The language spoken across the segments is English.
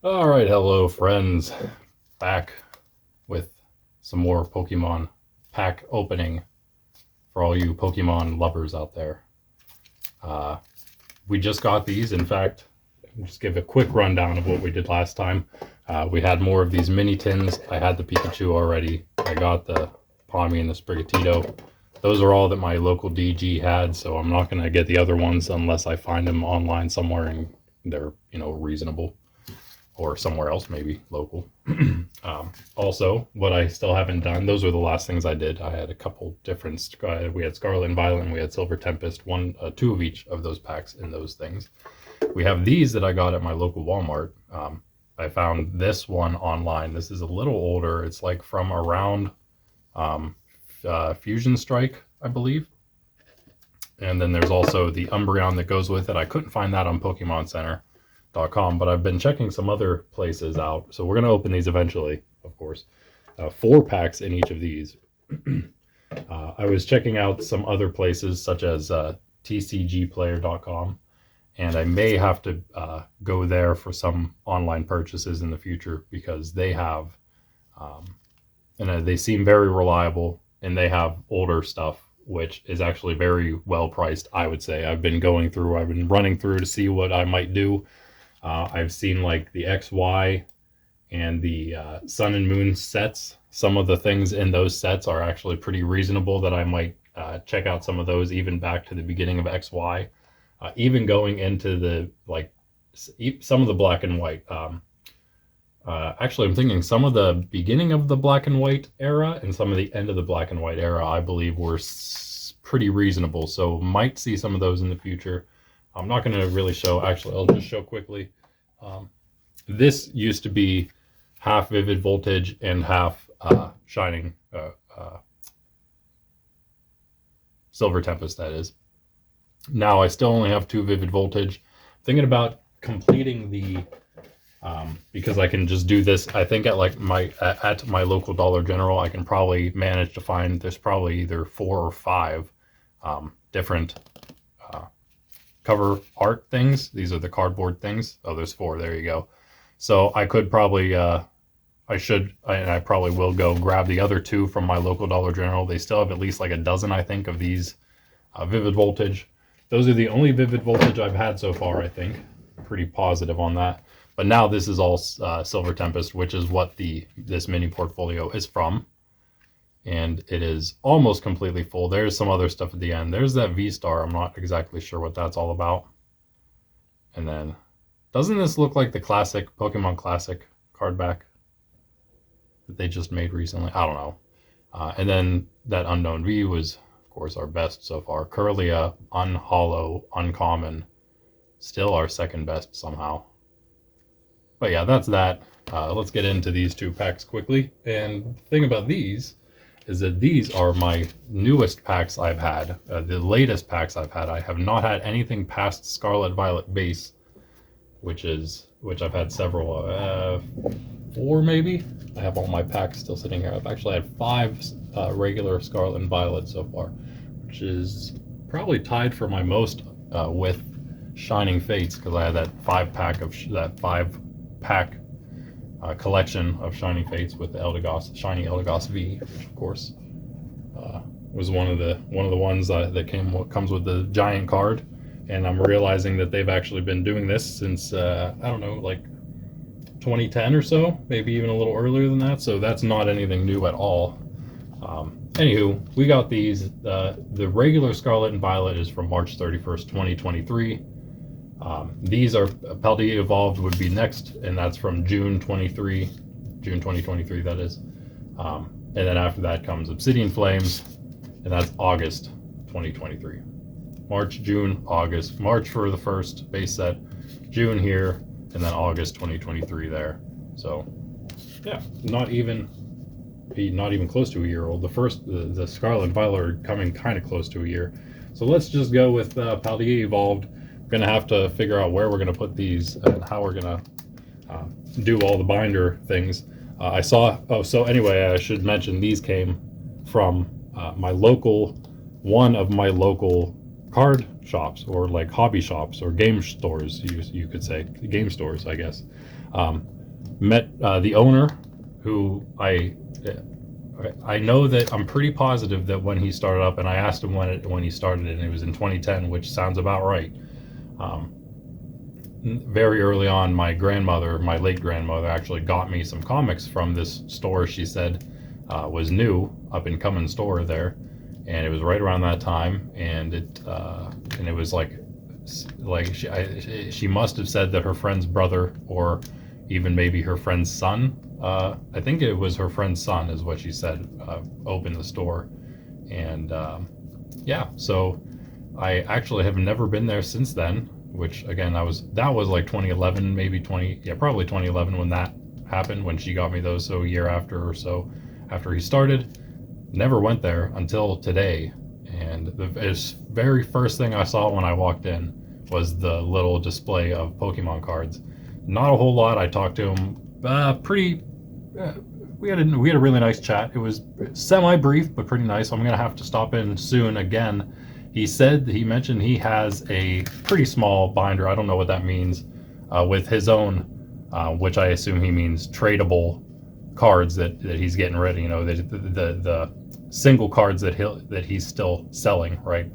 All right, hello friends. Back with some more Pokemon pack opening for all you Pokemon lovers out there. Uh, we just got these. In fact, just give a quick rundown of what we did last time. We had more of these mini tins. I had the Pikachu already. I got the Pawmi and the Sprigatito. Those are all that my local DG had, so I'm not going to get the other ones unless I find them online somewhere and they're, reasonable. Or somewhere else, maybe local. Also, what I still haven't done, those were the last things I did. I had a couple different, we had Scarlet and Violet, and we had Silver Tempest, two of each of those packs in those things. We have these that I got at my local Walmart. I found this one online. This is a little older. It's like from around Fusion Strike, I believe. And then there's also the Umbreon that goes with it. I couldn't find that on Pokemon Center.com, but I've been checking some other places out. So we're going to open these eventually, of course. 4 packs in each of these. I was checking out some other places such as TCGplayer.com, and I may have to go there for some online purchases in the future because they have, and they seem very reliable, and they have older stuff, which is actually very well priced, I would say. I've been running through to see what I might do. I've seen like the XY and the Sun and Moon sets. Some of the things in those sets are actually pretty reasonable that I might check out some of those even back to the beginning of XY. Even going into the, some of the black and white. Actually, I'm thinking some of the beginning of the black and white era and some of the end of the black and white era, I believe, were pretty reasonable. So might see some of those in the future. I'm not going to really show. Actually, I'll just show quickly. This used to be half Vivid Voltage and half Shining Silver Tempest, that is. Now I still only have 2 Vivid Voltage. I'm thinking about completing the because I can just do this. I think at my local Dollar General, I can probably manage to find there's probably either 4 or 5 different cover art things. These are the cardboard things. Oh, there's 4. There you go. So I could probably, I probably will go grab the other 2 from my local Dollar General. They still have at least like a dozen, I think, of these Vivid Voltage. Those are the only Vivid Voltage I've had so far, I think. Pretty positive on that. But now this is all Silver Tempest, which is what this mini portfolio is from. And it is almost completely full. There's some other stuff at the end. There's that V-Star. I'm not exactly sure what that's all about. And then, doesn't this look like the classic, Pokemon Classic card back that they just made recently? I don't know. And then that Unknown V was, of course, our best so far. Curlia, Unhollow, Uncommon, still our second best somehow. But yeah, that's that. Let's get into these 2 packs quickly. And the thing about these is that these are my newest packs I've had, the latest packs I've had. I have not had anything past Scarlet Violet base, which I've had several, 4 maybe. I have all my packs still sitting here. I've actually had 5 regular Scarlet and Violet so far, which is probably tied for my most with Shining Fates, because I had that 5 pack collection of Shining Fates with the Shiny Eldegoss V, which of course was one of the ones that comes with the giant card. And I'm realizing that they've actually been doing this since I don't know, like 2010 or so, maybe even a little earlier than that. So that's not anything new at all. Anywho, we got these. The regular Scarlet and Violet is from March 31st, 2023. These are Paldea Evolved would be next, and that's from June 2023, that is. And then after that comes Obsidian Flames, and that's August 2023. March, June, August. March for the first base set, June here, and then August 2023 there. So, yeah, not even close to a year old. The Scarlet and Violet are coming kind of close to a year. So let's just go with Paldea Evolved. We're going to have to figure out where we're going to put these and how we're going to do all the binder things. So anyway, I should mention these came from one of my local card shops, or like hobby shops or game stores, you could say. Game stores, I guess. Met the owner, who I know that I'm pretty positive that when he started up, and I asked him when he started, and it was in 2010, which sounds about right. Um, very early on, my grandmother, my late grandmother, actually got me some comics from this store. She said was new, up and coming store there, and it was right around that time, and it was like she must have said that her friend's brother, or even maybe her friend's son. I think it was her friend's son, is what she said. Opened the store, and yeah, so I actually have never been there since then. Which again, that was like 2011, maybe 20, yeah, probably 2011 when that happened. When she got me those, so a year after or so after he started. Never went there until today, and the very first thing I saw when I walked in was the little display of Pokemon cards. Not a whole lot. I talked to him pretty. Uh, we had a really nice chat. It was semi brief but pretty nice. I'm gonna have to stop in soon again. He mentioned he has a pretty small binder. I don't know what that means, with his own, which I assume he means tradable cards that he's getting rid of. You know, the single cards that he's still selling, right?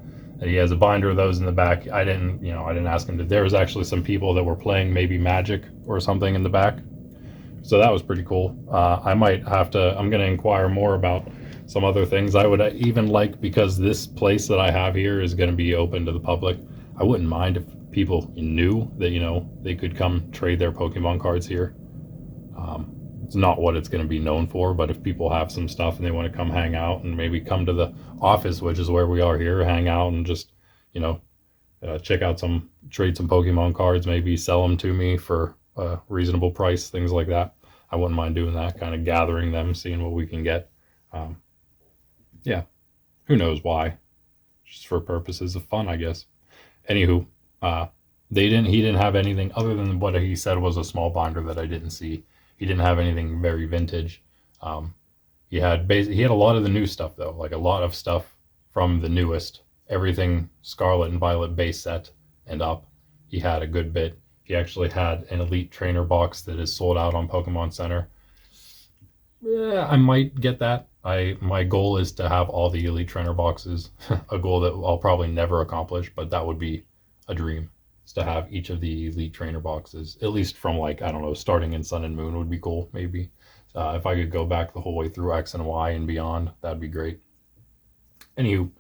And he has a binder of those in the back. I didn't ask him to. There was actually some people that were playing maybe Magic or something in the back, so that was pretty cool. I might have to. I'm going to inquire more about some other things. I would even like, because this place that I have here is going to be open to the public. I wouldn't mind if people knew that they could come trade their Pokemon cards here. It's not what it's going to be known for, but if people have some stuff and they want to come hang out and maybe come to the office, which is where we are here, hang out and just you know check out trade some Pokemon cards, maybe sell them to me for a reasonable price, things like that. I wouldn't mind doing that, kind of gathering them, seeing what we can get. Um, yeah, who knows why? Just for purposes of fun, I guess. Anywho, uh, he didn't have anything other than what he said was a small binder that I didn't see. He didn't have anything very vintage. Um, he had a lot of the new stuff though, like a lot of stuff from the newest, everything Scarlet and Violet base set and up. He had a good bit. He actually had an Elite Trainer box that is sold out on Pokemon Center. Yeah, I might get that. My goal is to have all the Elite Trainer boxes. A goal that I'll probably never accomplish, but that would be a dream. Is to have each of the Elite Trainer boxes, at least from, like, I don't know, starting in Sun and Moon would be cool. Maybe if I could go back the whole way through X and Y and beyond, that'd be great. Anywho,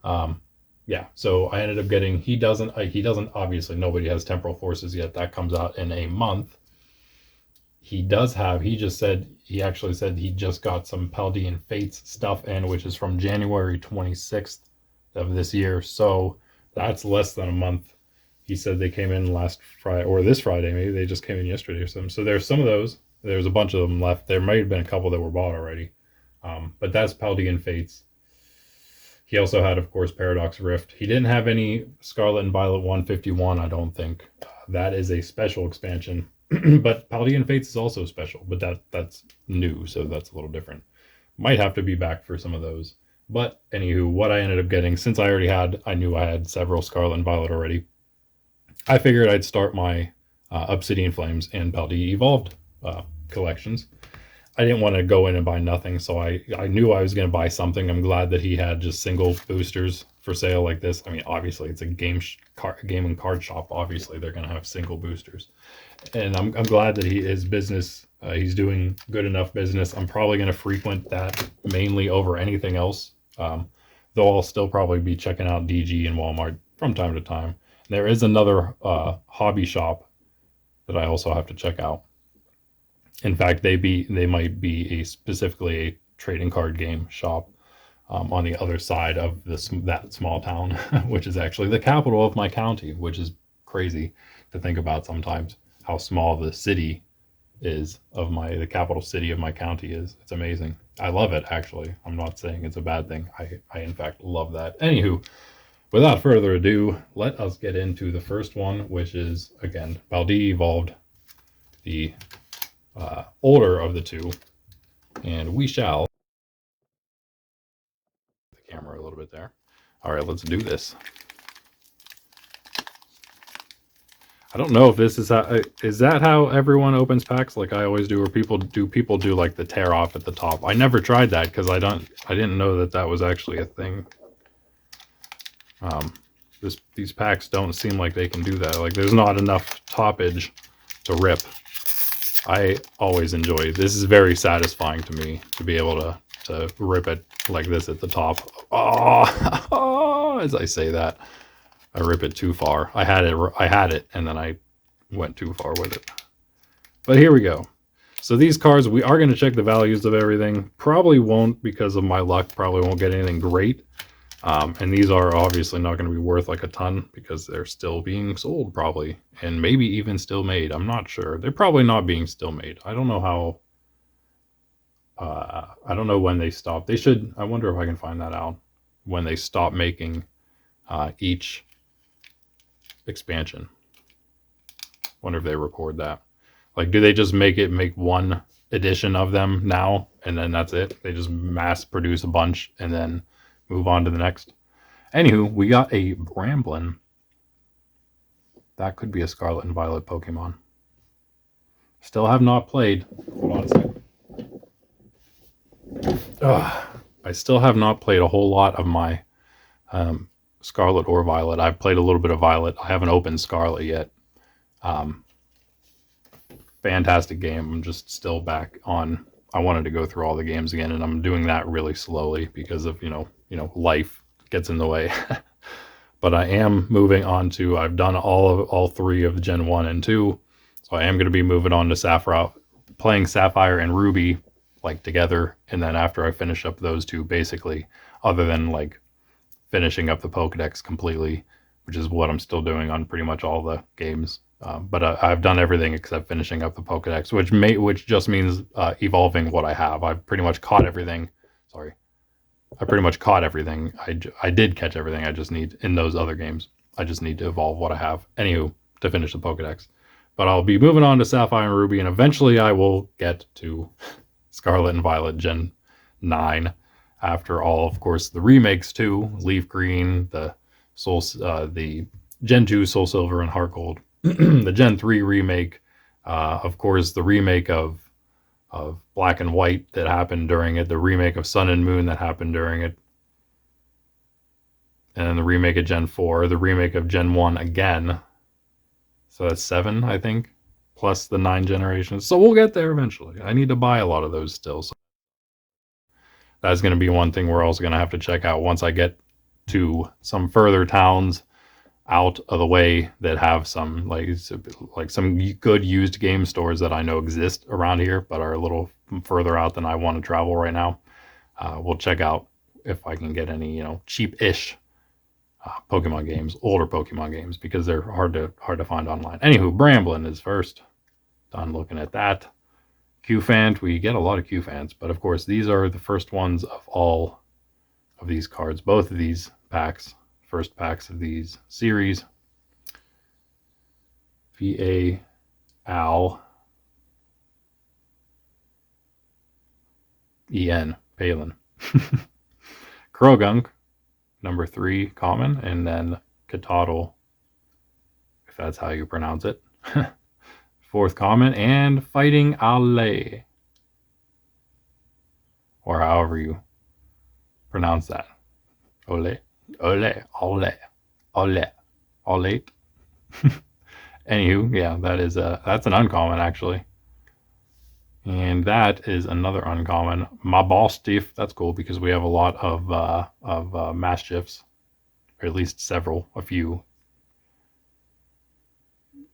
um, yeah. So I ended up getting. He doesn't obviously. Nobody has Temporal Forces yet. That comes out in a month. He does have. He actually said he just got some Paldean Fates stuff in, which is from January 26th of this year. So that's less than a month. He said they came in last Friday, or this Friday, maybe they just came in yesterday or something. So there's some of those. There's a bunch of them left. There might have been a couple that were bought already. But that's Paldean Fates. He also had, of course, Paradox Rift. He didn't have any Scarlet and Violet 151, I don't think. That is a special expansion. But Paldean Fates is also special, but that's new, so that's a little different. Might have to be back for some of those. But anywho, what I ended up getting, since I knew I had several Scarlet and Violet already, I figured I'd start my Obsidian Flames and Paldea Evolved collections. I didn't want to go in and buy nothing, so I knew I was going to buy something. I'm glad that he had just single boosters for sale like this. I mean, obviously, it's a game and card shop. Obviously, they're going to have single boosters. And I'm glad that his business, he's doing good enough business. I'm probably going to frequent that mainly over anything else, though I'll still probably be checking out DG and Walmart from time to time. There is another hobby shop that I also have to check out. In fact, they might be specifically a trading card game shop on the other side of that small town, which is actually the capital of my county, which is crazy to think about sometimes how small the city is the capital city of my county is. It's amazing. I love it, actually. I'm not saying it's a bad thing. I in fact love that. Anywho, without further ado, let us get into the first one, which is, again, Paldea Evolved, the older of the two, and we shall the camera a little bit there. All right, let's do this. I don't know if this is how, is that how everyone opens packs like I always do, or people do like the tear off at the top? I never tried that because I didn't know that that was actually a thing. These packs don't seem like they can do that. Like there's not enough toppage to rip. I always enjoy, this is very satisfying to me to be able to rip it like this at the top. Oh, as I say that, I rip it too far. I had it, and then I went too far with it. But here we go. So these cards, we are going to check the values of everything. Probably won't, because of my luck, probably won't get anything great. And these are obviously not going to be worth like a ton because they're still being sold probably, and maybe even still made. I'm not sure. They're probably not being still made. I don't know how. I don't know when they stop. They should. I wonder if I can find that out when they stop making each expansion. Wonder if they record that. Like, do they just make one edition of them now and then that's it? They just mass produce a bunch and then move on to the next. Anywho, we got a Bramblin. That could be a Scarlet and Violet Pokemon. Still have not played. Hold on a second. I still have not played a whole lot of my Scarlet or Violet. I've played a little bit of Violet. I haven't opened Scarlet yet. Fantastic game. I'm just still back on. I wanted to go through all the games again, and I'm doing that really slowly because of life gets in the way. But I am moving on to. I've done all three of Gen 1 and 2, so I am going to be moving on to Sapphire, playing Sapphire and Ruby like together, and then after I finish up those two, basically, other than like finishing up the Pokedex completely, which is what I'm still doing on pretty much all the games. But I've done everything except finishing up the Pokedex, which just means evolving what I have. I've pretty much caught everything. Sorry, I pretty much caught everything. I did catch everything. I just need in those other games. I just need to evolve what I have. Anywho, to finish the Pokedex. But I'll be moving on to Sapphire and Ruby, and eventually I will get to Scarlet and Violet Gen 9. After all, of course, the remakes too: Leaf Green, the Gen 2 Soul Silver and Heart Gold. The Gen 3 remake, of course, the remake of Black and White that happened during it, the remake of Sun and Moon that happened during it, and then the remake of Gen 4, the remake of Gen 1 again. So that's 7, I think, plus the 9 generations. So we'll get there eventually. I need to buy a lot of those still. So that's going to be one thing we're also going to have to check out once I get to some further towns out of the way that have some like some good used game stores that I know exist around here but are a little further out than I want to travel right now. We'll check out if I can get any cheap-ish Pokemon games, older Pokemon games, because they're hard to find online. Anywho, Bramblin is first. Done looking at that. Q-Fant, we get a lot of Q-Fants, but of course these are the first ones of all of these cards, both of these packs. First packs of these series. VA Al EN Palin. Krogunk, number 3 common, and then Katotl, if that's how you pronounce it. 4th common, and Fighting Ale, or however you pronounce that. Ole. Ole. Anywho, yeah, that's an uncommon actually. And that is another uncommon. My Mastiff, that's cool because we have a lot of Mastiffs, or at least a few.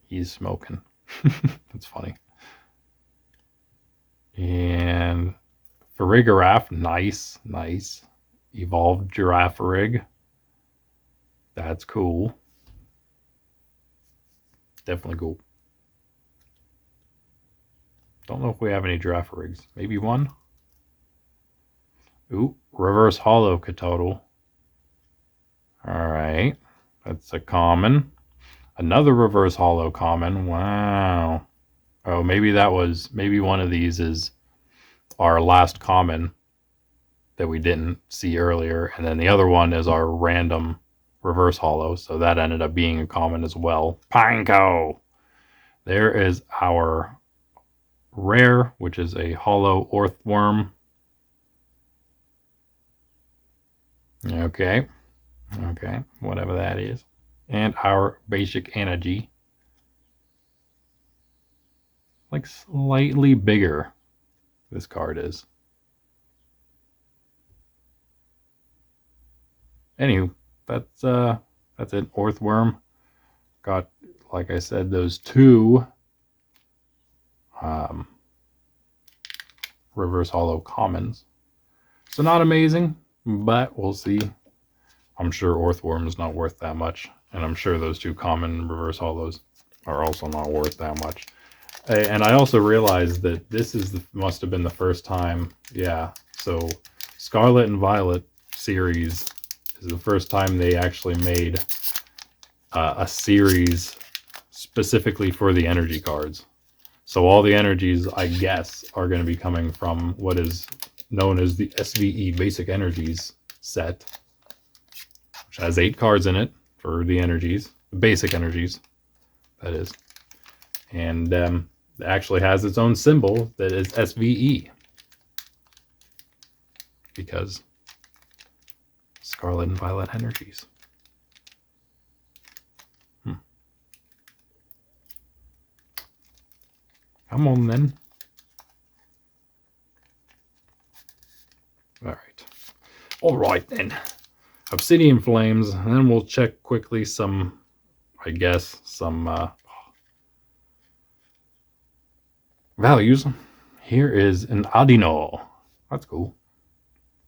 He's smoking. That's funny. And Farigiraf, nice. Evolved Girafarig. That's cool. Definitely cool. Don't know if we have any Girafarigs. Maybe one? Ooh, Reverse Hollow Katotl. Alright. That's a common. Another Reverse Hollow common. Wow. Oh, maybe one of these is our last common that we didn't see earlier, and then the other one is our random Reverse Hollow, so that ended up being a common as well. Pineco! There is our rare, which is a hollow earthworm. Okay. Okay. Whatever that is. And our basic energy. Like slightly bigger, this card is. Anywho, that's it. Earthworm. Got, like I said, those two reverse hollow commons. So not amazing, but we'll see. I'm sure Earthworm is not worth that much, and I'm sure those two common reverse hollows are also not worth that much. And I also realized that this is must have been the first time. Yeah, so Scarlet and Violet series is the first time they actually made a series specifically for the energy cards. So all the energies, I guess, are going to be coming from what is known as the SVE Basic Energies set, which has 8 cards in it for the energies, the basic energies, that is. And it actually has its own symbol that is SVE, because Scarlet and Violet energies. Come on then. All right then. Obsidian Flames, and then we'll check quickly some, I guess, some values. Here is an Adino. That's cool.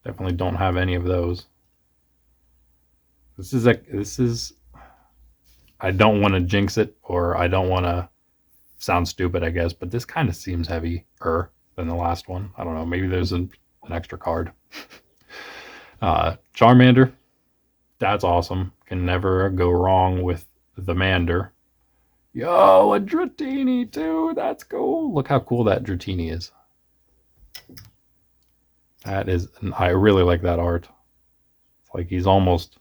Definitely don't have any of those. This is I don't want to jinx it, or I don't want to sound stupid, I guess, but this kind of seems heavier than the last one. I don't know. Maybe there's an extra card. Charmander. That's awesome. Can never go wrong with the Mander. Yo, a Dratini too. That's cool. Look how cool that Dratini is. That is, I really like that art. It's like he's almost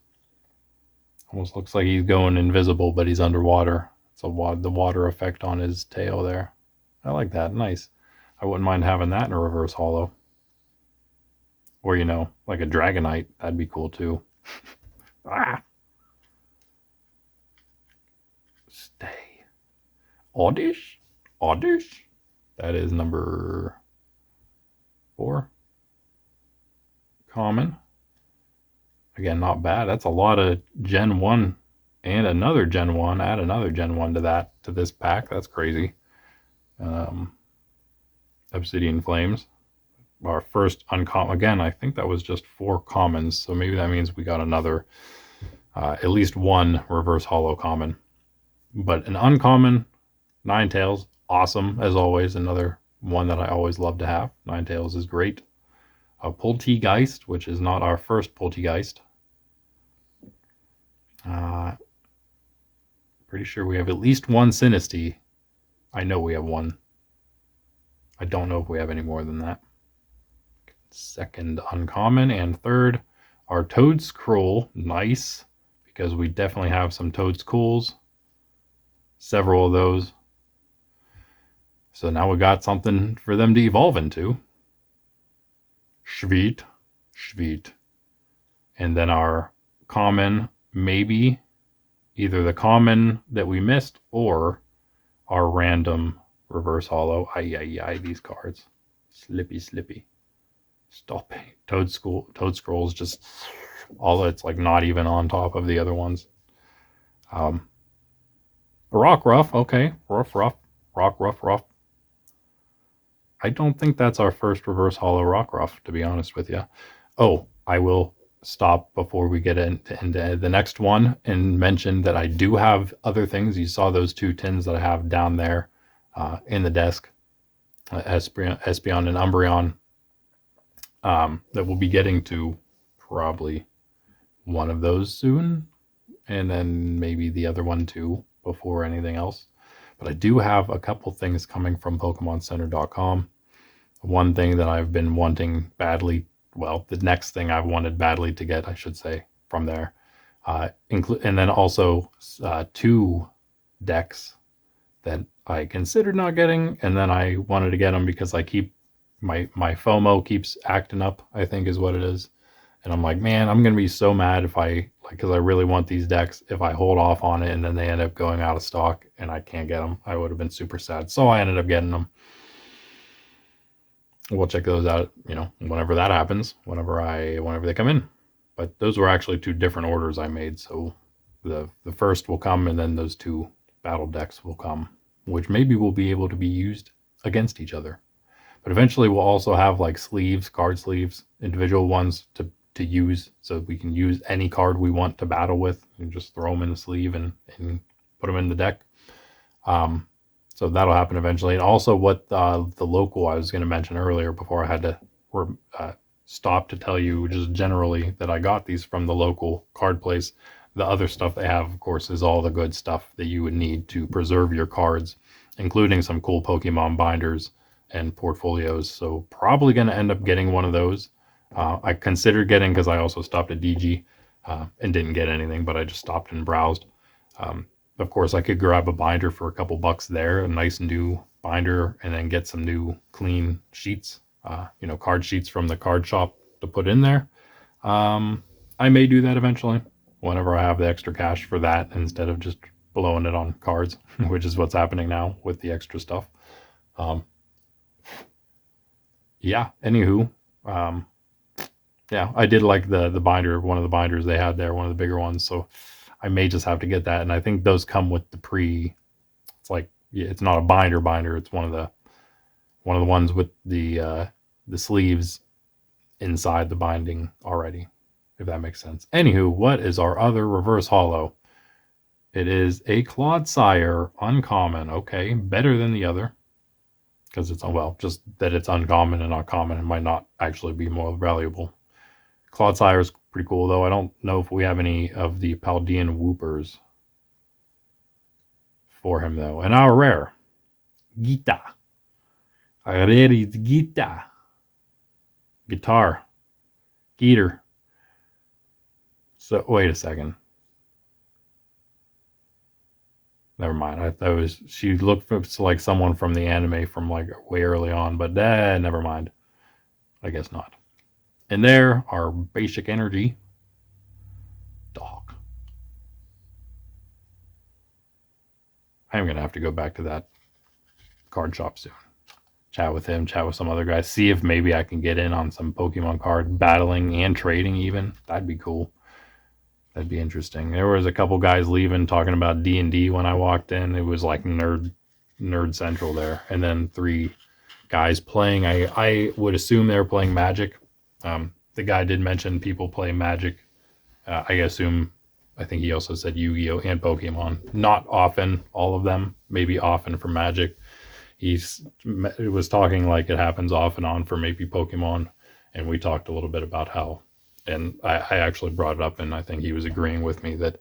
looks like he's going invisible, but he's underwater. It's the water effect on his tail there. I like that. Nice. I wouldn't mind having that in a reverse hollow. Or, you know, like a Dragonite. That'd be cool too. Ah. Stay. Oddish? Oddish? That is number 4. Common. Again, not bad. That's a lot of Gen 1 and another Gen 1. Add another Gen 1 to this pack. That's crazy. Obsidian Flames. Our first uncommon. Again, I think that was just 4 commons. So maybe that means we got another, at least one reverse hollow common. But an uncommon, Ninetales. Awesome, as always. Another one that I always love to have. Ninetales is great. A Poltegeist, which is not our first Poltegeist. Pretty sure we have at least one Sinistea. I know we have one. I don't know if we have any more than that. Second uncommon, and third, our Toedscroll. Nice, because we definitely have some Toedscools. Several of those. So now we got something for them to evolve into. Sweet. And then our common, maybe either the common that we missed or our random reverse hollow. Ay, these cards. Slippy. Stop it. Toedscroll's just, although it's like not even on top of the other ones. Rockruff, okay. Rockruff. I don't think that's our first reverse hollow Rockruff, to be honest with you. Oh, I will stop before we get into the next one and mention that I do have other things. You saw those 2 tins that I have down there in the desk. Espeon and Umbreon. That we'll be getting to probably one of those soon. And then maybe the other one too before anything else. But I do have a couple things coming from PokemonCenter.com. One thing that I've been wanting badly, well, the next thing I've wanted badly to get, I should say, from there. And then also 2 decks that I considered not getting, and then I wanted to get them because I keep my FOMO keeps acting up, I think is what it is. And I'm like, man, I'm gonna be so mad if I like, because I really want these decks. If I hold off on it and then they end up going out of stock and I can't get them, I would have been super sad. So I ended up getting them. We'll check those out, whenever that happens, whenever they come in. But those were actually two different orders I made. So the first will come, and then those two battle decks will come, which maybe will be able to be used against each other. But eventually we'll also have like sleeves, card sleeves, individual ones to use, so we can use any card we want to battle with and just throw them in the sleeve and put them in the deck. So that'll happen eventually. And also what the local I was going to mention earlier before I had to stop to tell you just generally that I got these from the local card place. The other stuff they have, of course, is all the good stuff that you would need to preserve your cards, including some cool Pokemon binders and portfolios. So probably going to end up getting one of those. I considered getting, because I also stopped at DG and didn't get anything, but I just stopped and browsed. Of course, I could grab a binder for a couple bucks there, a nice new binder, and then get some new clean sheets, card sheets from the card shop to put in there. I may do that eventually, whenever I have the extra cash for that, instead of just blowing it on cards, which is what's happening now with the extra stuff. Yeah, anywho, yeah, I did like the binder, one of the binders they had there, one of the bigger ones, so I may just have to get that. And I think those come with the it's like, yeah, it's not a binder, it's one of the ones with the sleeves inside the binding already, if that makes sense. Anywho, what is our other reverse holo? It is a Clodsire uncommon. Okay, better than the other, because it's, well, just that it's uncommon and not common. It might not actually be more valuable. Clodsire is pretty cool, though. I don't know if we have any of the Paldean Whoopers for him, though. And our rare, Gita. Gita. Guitar. Geeter. So, wait a second. Never mind. I thought she looked like someone from the anime from like way early on, but never mind. I guess not. And there, our basic energy dog. I am going to have to go back to that card shop soon. Chat with him, chat with some other guys, see if maybe I can get in on some Pokemon card battling and trading even. That'd be cool. That'd be interesting. There was a couple guys leaving talking about D&D when I walked in. It was like nerd central there. And then 3 guys playing. I would assume they were playing Magic. The guy did mention people play Magic. I think he also said Yu-Gi-Oh! And Pokemon. Not often, all of them. Maybe often for Magic. He was talking like it happens off and on for maybe Pokemon. And we talked a little bit about how, and I actually brought it up, and I think he was agreeing with me that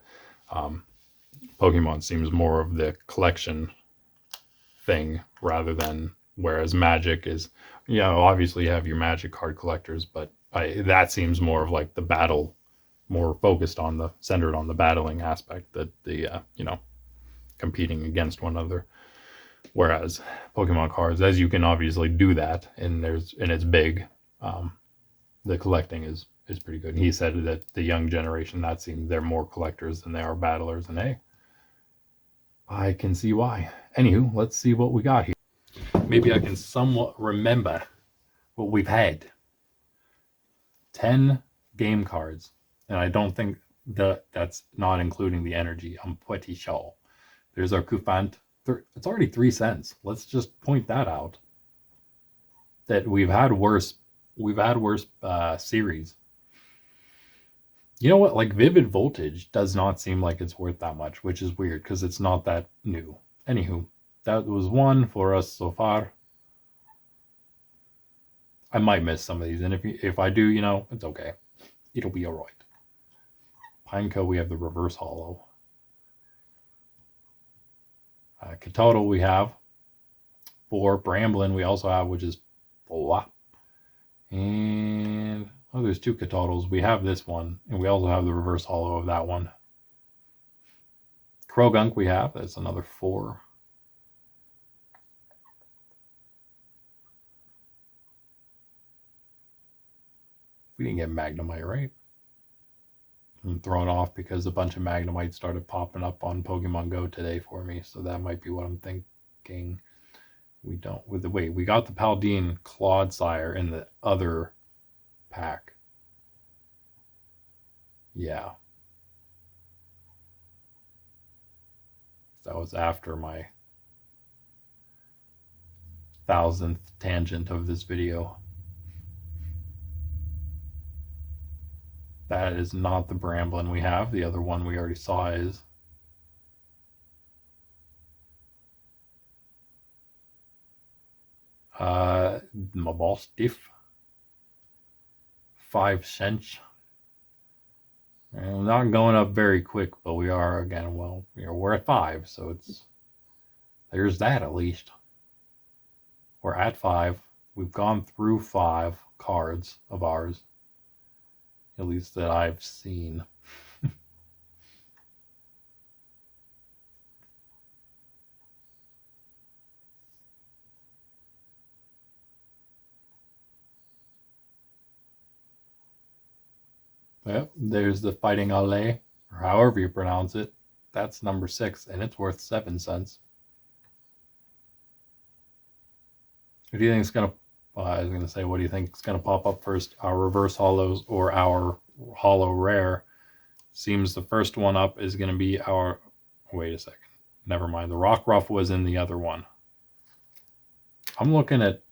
Pokemon seems more of the collection thing rather than, whereas Magic is, obviously you have your Magic card collectors, but that seems more of like the battle, more focused on centered on the battling aspect, that the competing against one another. Whereas Pokemon cards, as you can obviously do that, and it's big, the collecting is pretty good. And he said that the young generation, that seems they're more collectors than they are battlers, and hey, I can see why. Anywho, let's see what we got here. Maybe I can somewhat remember what we've had. 10 game cards, and I don't think that's not including the energy. I'm pretty sure. There's our Kufant. It's already 3 cents. Let's just point that out. That we've had worse series. You know what? Like Vivid Voltage does not seem like it's worth that much, which is weird because it's not that new. Anywho, that was 1 for us so far. I might miss some of these, and if I do, it's okay. It'll be all right. Pineco, we have the reverse holo. Katoto we have 4. Bramblin we also have, which is 4. And there's 2 Katotos. We have this one, and we also have the reverse holo of that one. Krogunk we have, that's another 4. We didn't get Magnemite, right? I'm thrown off because a bunch of Magnemites started popping up on Pokemon Go today for me, so that might be what I'm thinking. We don't. Wait, we got the Paldean Clodsire in the other pack. Yeah. That was after my 1000th tangent of this video. That is not the Bramblin we have. The other one we already saw is. My ball stiff. 5 cents. And not going up very quick, but we are again. Well, we're at 5, so there's that at least. We're at 5. We've gone through 5 cards of ours, at least that I've seen. Yep, there's the Fighting Ale, or however you pronounce it. That's number 6, and it's worth 7 cents. What do you think is going to, I was going to say, what do you think is going to pop up first? Our reverse hollows or our hollow rare? Seems the first one up is going to be our, wait a second. Never mind. The Rockruff was in the other one. I'm looking at,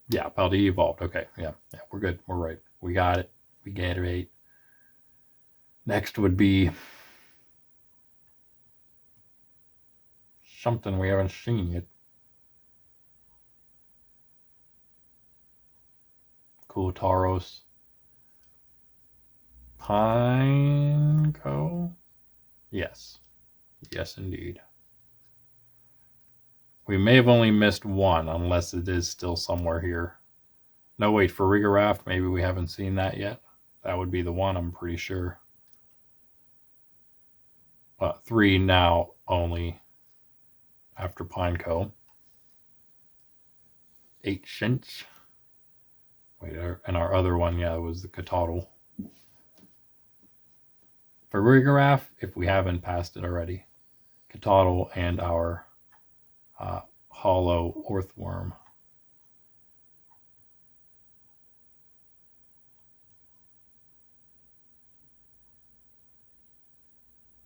yeah, Paldea evolved. Okay, yeah, we're good. We're right. We got it. We get it right. Next would be something we haven't seen yet. Cool Tauros. Pineco? Yes. Yes, indeed. We may have only missed one, unless it is still somewhere here. No, wait, for Rigoraft, maybe we haven't seen that yet. That would be the one, I'm pretty sure. 3 now only after Pineco. 8 cents. Wait, and our other one, yeah, was the Catotl. For Rigoraft, if we haven't passed it already, Catotl and our hollow Orthworm.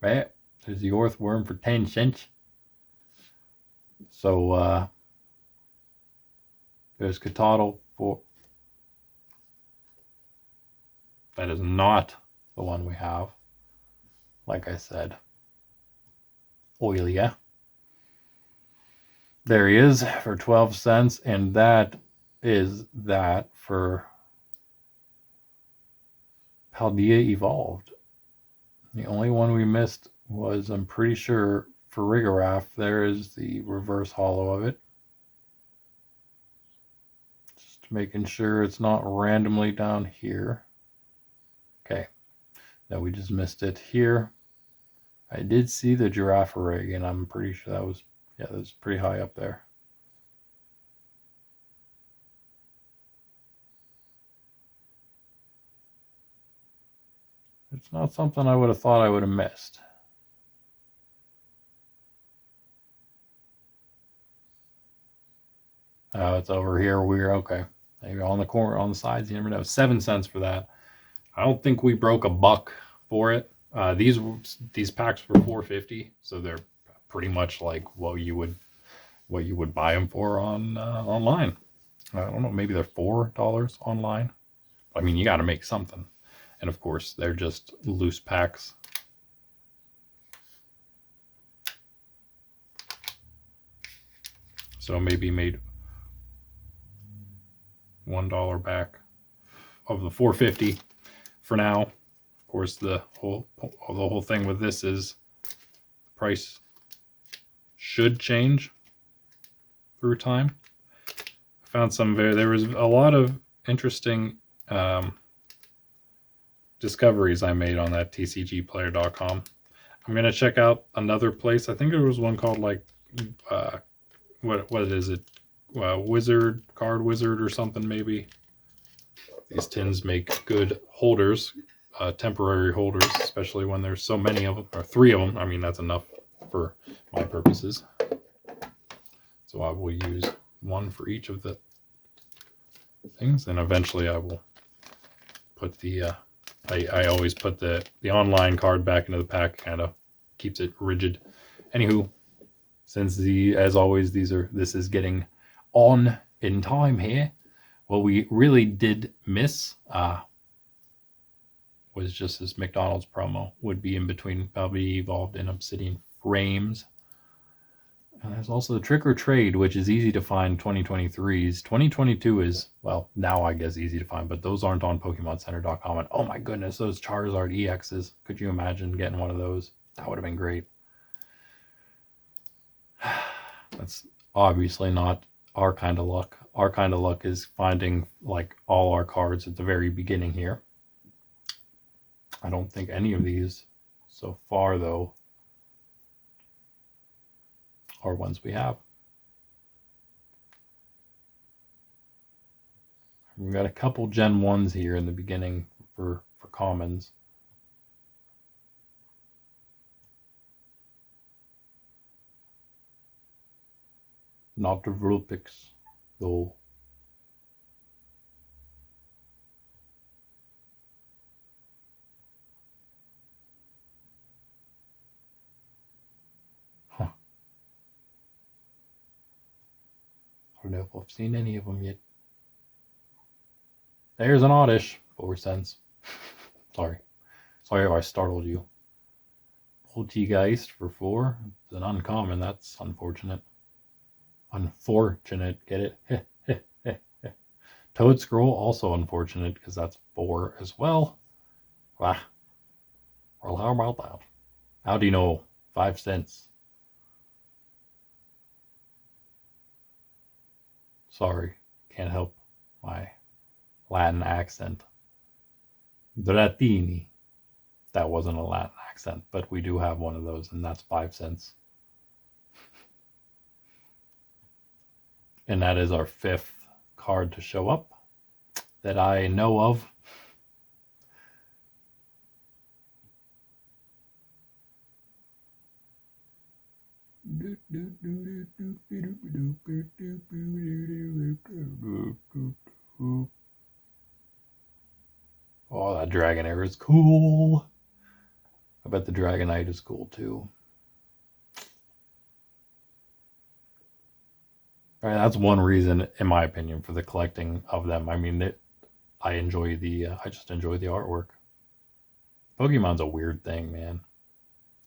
Right, there's the Orthworm for 10 cents. So there's Catotl for. That is not the one we have. Like I said, Oilia. There he is for 12 cents, and that is that for Paldea Evolved. The only one we missed was, I'm pretty sure, for Rigoraft. There is the reverse hollow of it. Just making sure it's not randomly down here. Okay. Now we just missed it here. I did see the Giraffe rig, and I'm pretty sure that was, yeah, that's pretty high up there. It's not something I would have thought I would have missed. Oh, it's over here. We're okay. Maybe on the corner, on the sides. You never know. 7 cents for that. I don't think we broke a buck for it. These packs were $4.50, so they're pretty much like what you would buy them for on online. I don't know. Maybe they're $4 online. I mean, you got to make something. And of course, they're just loose packs. So maybe made $1 back of the $4.50 for now. Of course, the whole thing with this is the price should change through time. I found there was a lot of interesting discoveries I made on that tcgplayer.com. I'm going to check out another place. I think there was one called like, what is it? Card Wizard or something maybe. These tins make good holders, temporary holders, especially when there's so many of them, or 3 of them. I mean, that's enough for my purposes. So I will use 1 for each of the things, and eventually I will put the I always put the online card back into the pack, kind of keeps it rigid. Anywho, since as always this is getting on in time here, what we really did miss was just this McDonald's promo would be in between probably Evolved and Obsidian Frames. And there's also the Trick or Trade, which is easy to find 2023's. 2022 is, well, now I guess easy to find, but those aren't on PokemonCenter.com. And oh my goodness, those Charizard EXs. Could you imagine getting one of those? That would have been great. That's obviously not our kind of luck. Our kind of luck is finding like all our cards at the very beginning here. I don't think any of these so far, though, are ones we have. We've got a couple Gen 1s here in the beginning for commons. Not the Vulpix, though. Huh. I don't know if I've seen any of them yet. There's an Oddish, 4 cents. Sorry if I startled you. Poltegeist for 4. It's an uncommon. That's unfortunate. Unfortunate, get it? Toad Scroll, also unfortunate because that's 4 as well. Wow. Well, how about that? How do you know? 5 cents. Sorry, can't help my Latin accent. Dratini. That wasn't a Latin accent, but we do have one of those, and that's 5 cents. And that is our 5th card to show up that I know of. Oh, that Dragonair is cool. I bet the Dragonite is cool too. All right, that's one reason, in my opinion, for the collecting of them. I mean, I just enjoy the artwork. Pokemon's a weird thing, man.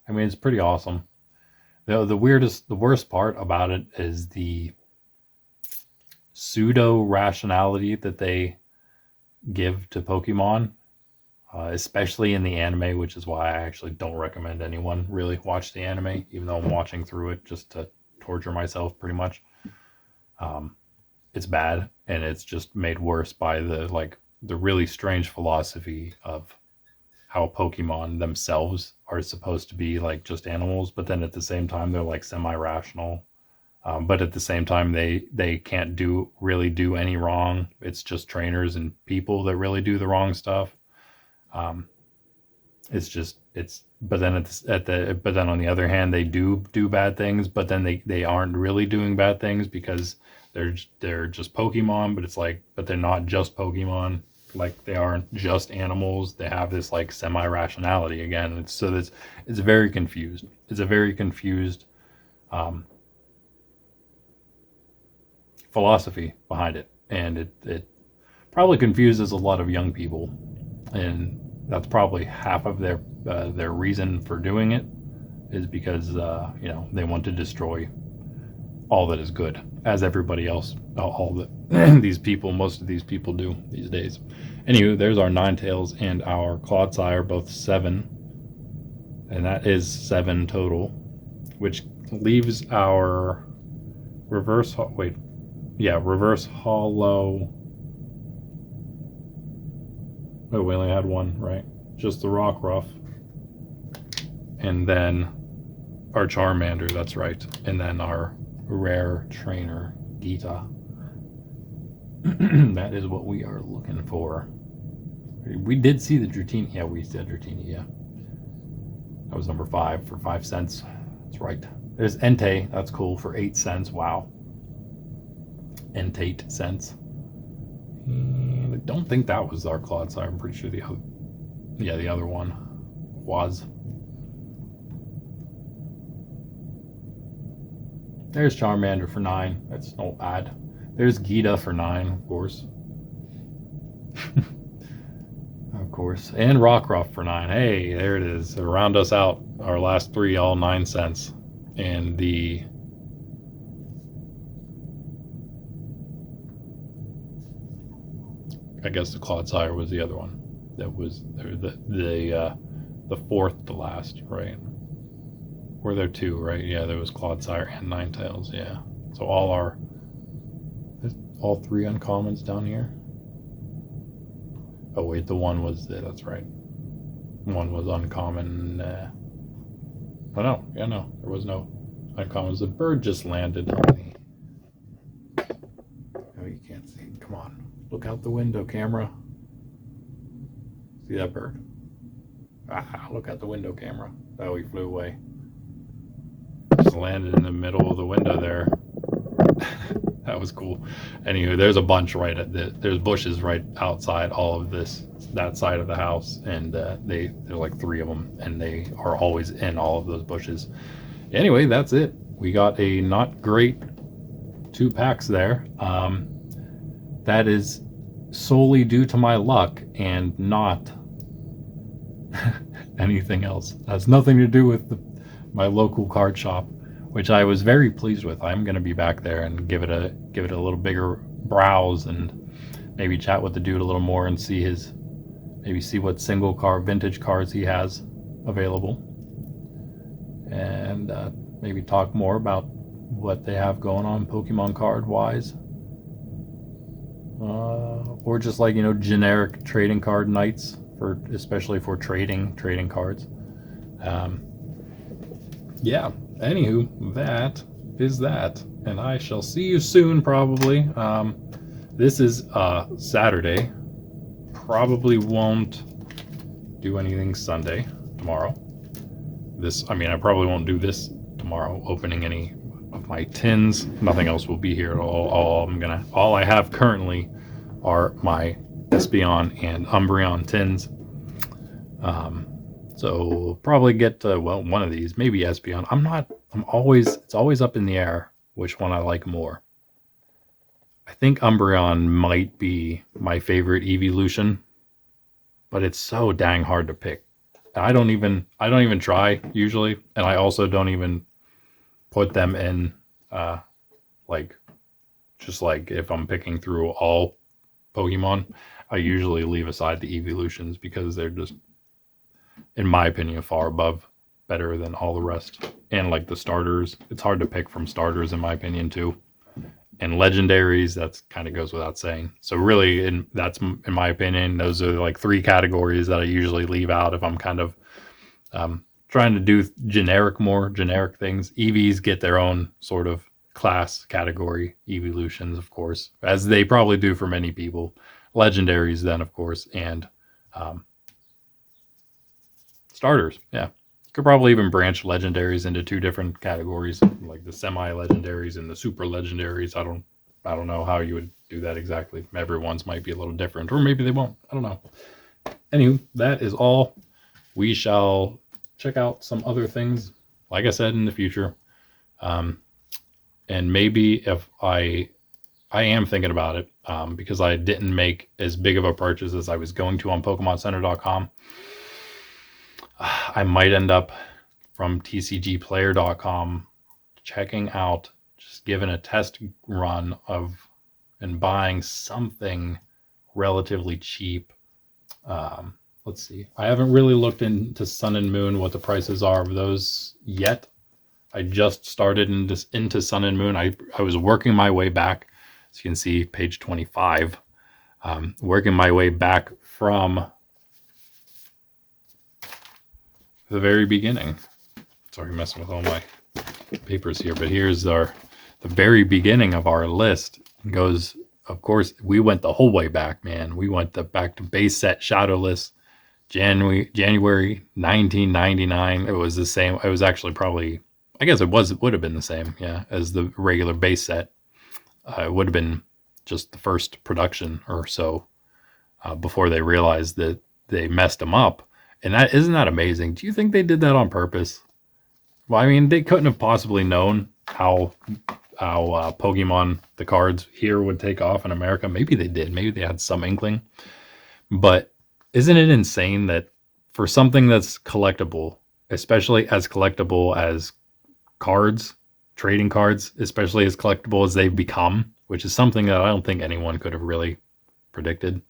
I mean, it's pretty awesome. The worst part about it is the pseudo rationality that they give to Pokemon, especially in the anime, which is why I actually don't recommend anyone really watch the anime, even though I'm watching through it just to torture myself pretty much. It's bad, and it's just made worse by the really strange philosophy of how Pokemon themselves are supposed to be like just animals, but then at the same time they're like semi-rational. But at the same time they can't really do any wrong. It's just trainers and people that really do the wrong stuff. But then on the other hand, they do bad things, but then they aren't really doing bad things because they're just Pokemon, but they're not just Pokemon. Like, they aren't just animals. They have this like semi-rationality again. It's very confused. It's a very confused philosophy behind it, and it probably confuses a lot of young people, and that's probably half of their reason for doing it, is because they want to destroy all that is good, as everybody else, all that most of these people do these days. Anywho, there's our Ninetales and our Clodsire, both 7, and that is 7 total, which leaves our reverse hollow. Oh, we only had one, right? Just the Rockruff. And then our Charmander, that's right. And then our rare trainer, Gita. That is what we are looking for. We did see the Dratini. Yeah, we said Dratini, yeah. That was number 5 for 5 cents. That's right. There's Entei. That's cool for 8 cents. Wow. Entei cents. And I don't think that was our Clodsire. I'm pretty sure the other, yeah, the other one was. There's Charmander for 9. That's not bad. There's Gita for 9, of course. Of course. And Rockruff for 9. Hey, there it is. So round us out. Our last 3, all 9 cents. And the... I guess the Clodsire was the other one. That was the fourth to last, right? Were there 2, right? Yeah, there was Clodsire and Ninetales, yeah. So all 3 uncommons down here. Oh wait, the one was that's right. One was uncommon. Oh no, yeah, no, there was no uncommons. The bird just landed on me. Oh, you can't see. Come on, look out the window, camera. See that bird? Ah, look out the window, camera. Oh, he flew away. Just landed in the middle of the window there. That was cool. Anyway, there's a bunch right at there's bushes right outside all of that side of the house, and there's like 3 of them, and they are always in all of those bushes. Anyway, that's it. We got a not great 2 packs there. That is solely due to my luck and not anything else. It has nothing to do with my local card shop, which I was very pleased with. I'm going to be back there and give it a little bigger browse and maybe chat with the dude a little more and see what single card vintage cards he has available, and maybe talk more about what they have going on Pokemon card wise, or just like, generic trading card nights especially for trading cards. Yeah, anywho, that is that, and I shall see you soon, probably. This is Saturday. Probably won't do anything Sunday, tomorrow. I probably won't do this tomorrow, opening any of my tins. Nothing else will be here at all. All I have currently are my Espeon and Umbreon tins. So probably get one of these, maybe Espeon. It's always up in the air which one I like more. I think Umbreon might be my favorite evolution, but it's so dang hard to pick. I don't even try usually, and I also don't even put them in just like if I'm picking through all Pokemon, I usually leave aside the evolutions because they're just, in my opinion, far better than all the rest. And like the starters, it's hard to pick from starters in my opinion too. And legendaries, that's kind of goes without saying. So really, that's in my opinion, those are like 3 categories that I usually leave out if I'm kind of trying to do generic things. EVs get their own sort of class category, evolutions, of course, as they probably do for many people. Legendaries then, of course, and starters. Yeah, could probably even branch legendaries into 2 different categories, like the semi-legendaries and the super legendaries. I don't know how you would do that exactly. Everyone's might be a little different, or maybe they won't. I don't know. Anywho, that is all. We shall check out some other things, like I said, in the future. And maybe if I am thinking about it, because I didn't make as big of a purchase as I was going to on PokemonCenter.com. I might end up from TCGplayer.com checking out, just giving a test run of and buying something relatively cheap. Let's see. I haven't really looked into Sun and Moon, what the prices are of those yet. I just started into Sun and Moon. I was working my way back. As you can see, page 25. Working my way back from the very beginning. Sorry, messing with all my papers here, but here's the very beginning of our list. It goes of course, we went the whole way back, man. We went back to base set Shadowless January 1999. It was the same. It was actually probably, I guess it would have been the same, yeah, as the regular base set. It would have been just the first production or so before they realized that they messed them up. And that isn't that amazing? Do you think they did that on purpose? Well, I mean, they couldn't have possibly known how Pokemon, the cards here, would take off in America. Maybe they did. Maybe they had some inkling. But isn't it insane that for something that's collectible, especially as collectible as cards, trading cards, especially as collectible as they've become, which is something that I don't think anyone could have really predicted,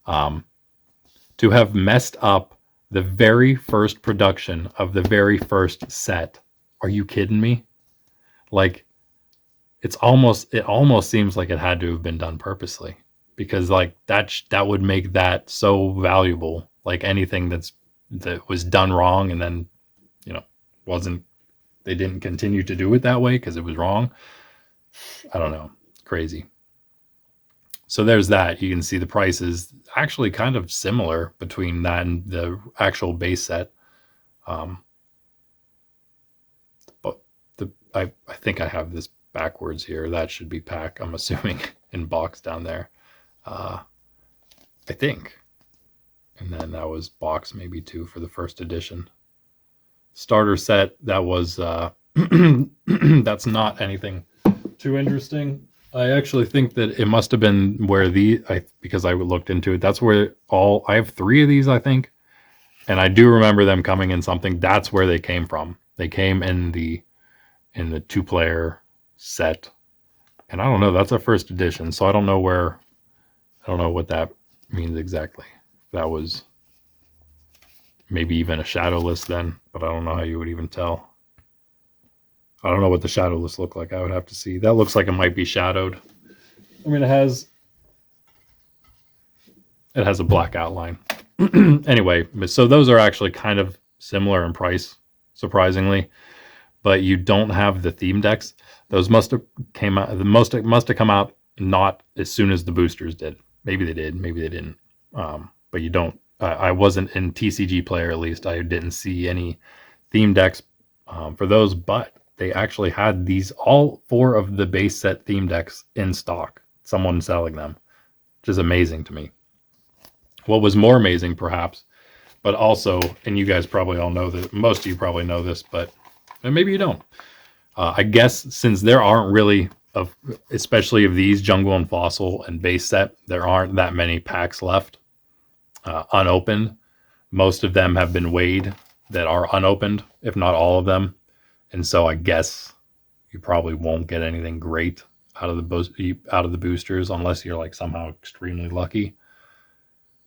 to have messed up the very first production of the very first set. Are you kidding me? Like, it almost seems like it had to have been done purposely, because like that would make that so valuable. Like anything that was done wrong and then, they didn't continue to do it that way because it was wrong. I don't know. Crazy. So there's that. You can see the prices actually kind of similar between that and the actual base set. But I think I have this backwards here. That should be pack, I'm assuming, in box down there. I think. And then that was box maybe 2 for the first edition. Starter set, that was that's not anything too interesting. I actually think that it must have been where because I looked into it, that's where I have 3 of these, I think. And I do remember them coming in something. That's where they came from. They came in the 2-player set. And I don't know, that's a first edition, so I don't know what that means exactly. That was maybe even a shadowless then, but I don't know how you would even tell. I don't know what the shadowless look like. I would have to see. That looks like it might be shadowed. I mean, it has a black outline. Anyway, so those are actually kind of similar in price, surprisingly, but you don't have the theme decks. Those must have come out not as soon as the boosters did. Maybe they did, maybe they didn't. But you don't. I wasn't in TCG Player, at least. I didn't see any theme decks for those, but they actually had all 4 of the base set theme decks in stock. Someone selling them, which is amazing to me. What was more amazing, perhaps, but also, and you guys probably all know that, most of you probably know this, but maybe you don't. I guess since there aren't really, especially of these Jungle and Fossil and base set, there aren't that many packs left unopened. Most of them have been weighed that are unopened, if not all of them. And so I guess you probably won't get anything great out of the boosters unless you're like somehow extremely lucky.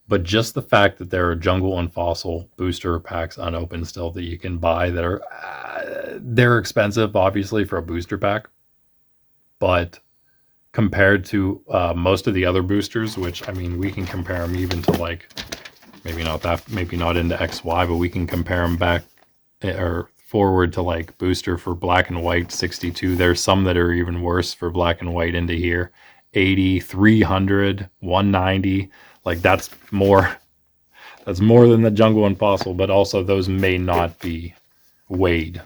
But just the fact that there are Jungle and Fossil booster packs unopened still that you can buy that are they're expensive, obviously, for a booster pack, but compared to most of the other boosters, which, I mean, we can compare them even to like maybe not into XY, but we can compare them back or forward to like booster for black and white 62. There's some that are even worse for black and white into here, 80, 300, 190. Like that's more than the Jungle and Fossil, but also those may not be weighed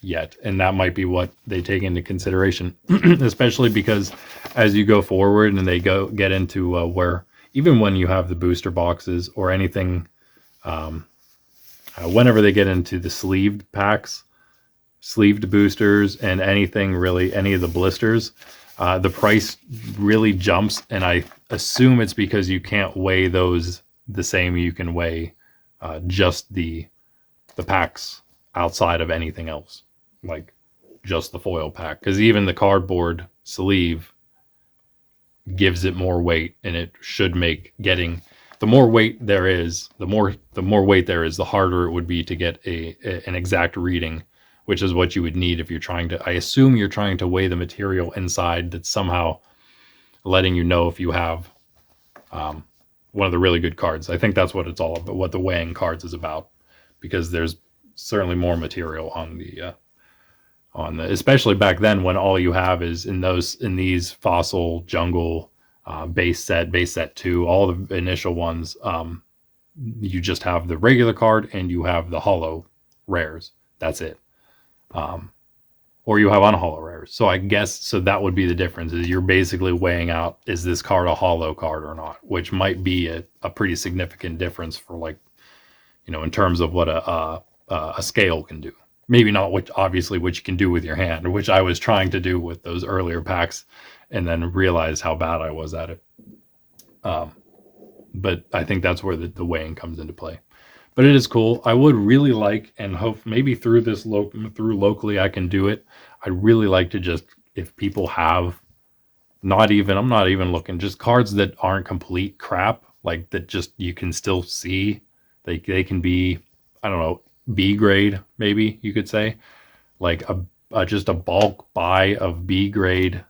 yet, and that might be what they take into consideration, especially because as you go forward and they get into where even when you have the booster boxes or anything, whenever they get into the sleeved packs, sleeved boosters, and anything really, any of the blisters, the price really jumps, and I assume it's because you can't weigh those the same you can weigh just the packs outside of anything else, like just the foil pack, because even the cardboard sleeve gives it more weight, and it should make getting the more weight there is, the harder it would be to get an exact reading, which is what you would need if you're trying to, I assume you're trying to weigh the material inside that's somehow letting you know if you have one of the really good cards. I think that's what it's all about, what the weighing cards is about, because there's certainly more material on the especially back then when all you have is in these Fossil, Jungle, base set 2, all the initial ones. You just have the regular card and you have the holo rares. That's it. Or you have unholo rares. So I guess so that would be the difference. Is you're basically weighing out, is this card a holo card or not, which might be a pretty significant difference for, like, in terms of what a scale can do. Maybe not which you can do with your hand, which I was trying to do with those earlier packs, and then realized how bad I was at it. But I think that's where the weighing comes into play. But it is cool. I would really like, and hope maybe through locally I can do it. I'd really like to just, if people have I'm not even looking, just cards that aren't complete crap, like that just you can still see. They can be, I don't know, B grade, maybe you could say, like just a bulk buy of B grade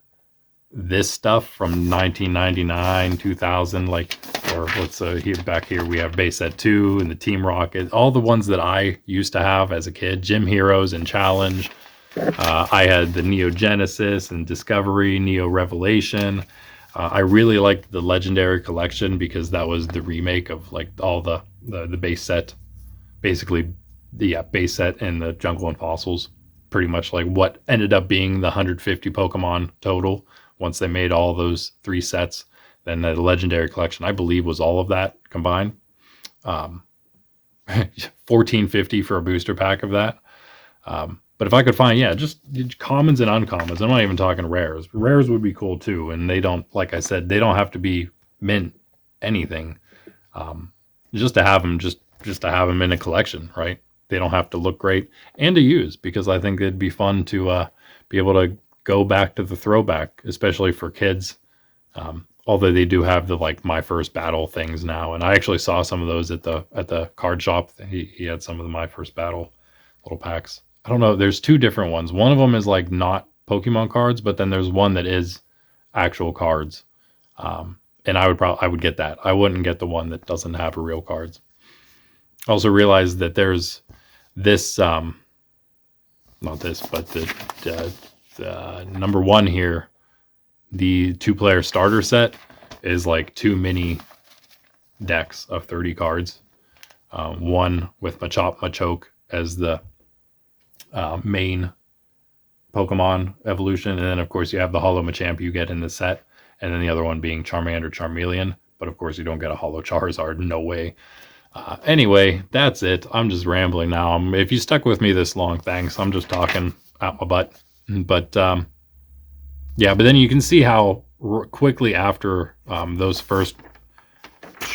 this stuff from 1999, 2000, like, or let's back here we have base set 2 and the Team Rocket, all the ones that I used to have as a kid, Gym Heroes and Challenge. I had the Neo Genesis and Discovery, Neo Revelation. I really liked the Legendary Collection because that was the remake of like all the base set, basically the base set and the Jungle and Fossils, pretty much like what ended up being the 150 Pokemon total once they made all those 3 sets. Then the Legendary Collection, I believe, was all of that combined. $14.50 for a booster pack of that. But if I could find, just commons and uncommons, I'm not even talking rares. Rares would be cool too. And they don't, like I said, they don't have to be mint anything. Just to have them, just to have them in a collection, right? They don't have to look great and to use, because I think it'd be fun to be able to go back to the throwback, especially for kids. Although they do have the like My First Battle things now, and I actually saw some of those at the card shop. He had some of the My First Battle little packs. I don't know. There's 2 different ones. One of them is like not Pokemon cards, but then there's one that is actual cards. And I would get that. I wouldn't get the one that doesn't have real cards. I also realized that there's this, not this, but the number 1 here, the 2-player starter set is like 2 mini decks of 30 cards. One with Machop Machoke as the main Pokemon evolution, and then of course you have the Holo Machamp you get in the set, and then the other one being Charmander Charmeleon, but of course you don't get a Holo Charizard, no way. Anyway, that's it. I'm just rambling now. If you stuck with me this long, thanks. I'm just talking out my butt. But but then you can see how quickly after those first,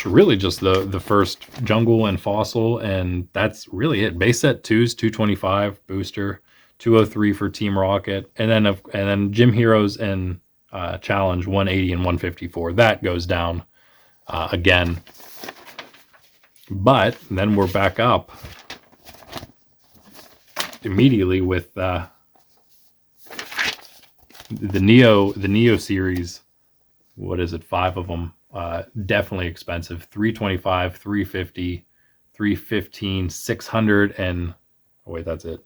really just the first Jungle and Fossil, and that's really it. Base set 2's 225 booster, 203 for Team Rocket, and then Gym Heroes and Challenge 180 and 154. That goes down again. But then we're back up immediately with the Neo series. What is it? 5 of them. Definitely expensive. 325, 350, 315, 600, and oh wait, that's it.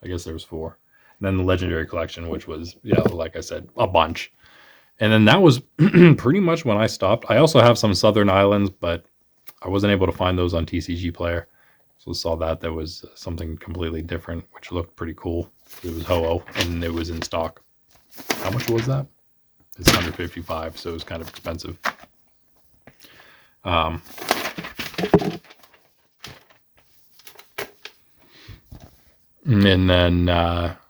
I guess there's 4. And then the Legendary Collection, which was, like I said, a bunch. And then that was pretty much when I stopped. I also have some Southern Islands, but I wasn't able to find those on TCG Player. So saw that there was something completely different, which looked pretty cool. It was Ho-Oh, and it was in stock. How much was that? It's 155, so it was kind of expensive. And then,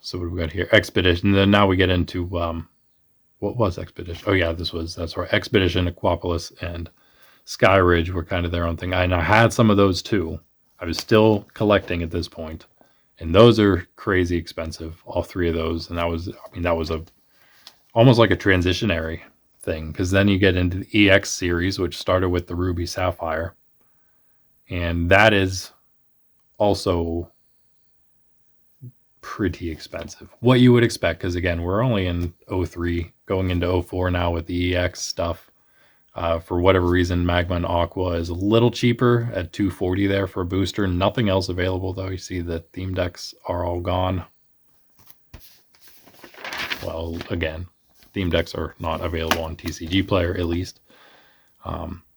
so what do we got here? Expedition. Then now we get into, what was Expedition? Oh yeah, that's right. Expedition, Aquapolis, and Sky Ridge were kind of their own thing. And I had some of those too. I was still collecting at this point, and those are crazy expensive. All 3 of those, and that was almost like a transitionary thing, because then you get into the EX series, which started with the Ruby Sapphire, and that is also pretty expensive. What you would expect, because again, we're only in 03, going into 04 now with the EX stuff. For whatever reason, Magma and Aqua is a little cheaper at 240 there for a booster. Nothing else available though. You see the theme decks are all gone. Well, again, theme decks are not available on TCG Player, at least.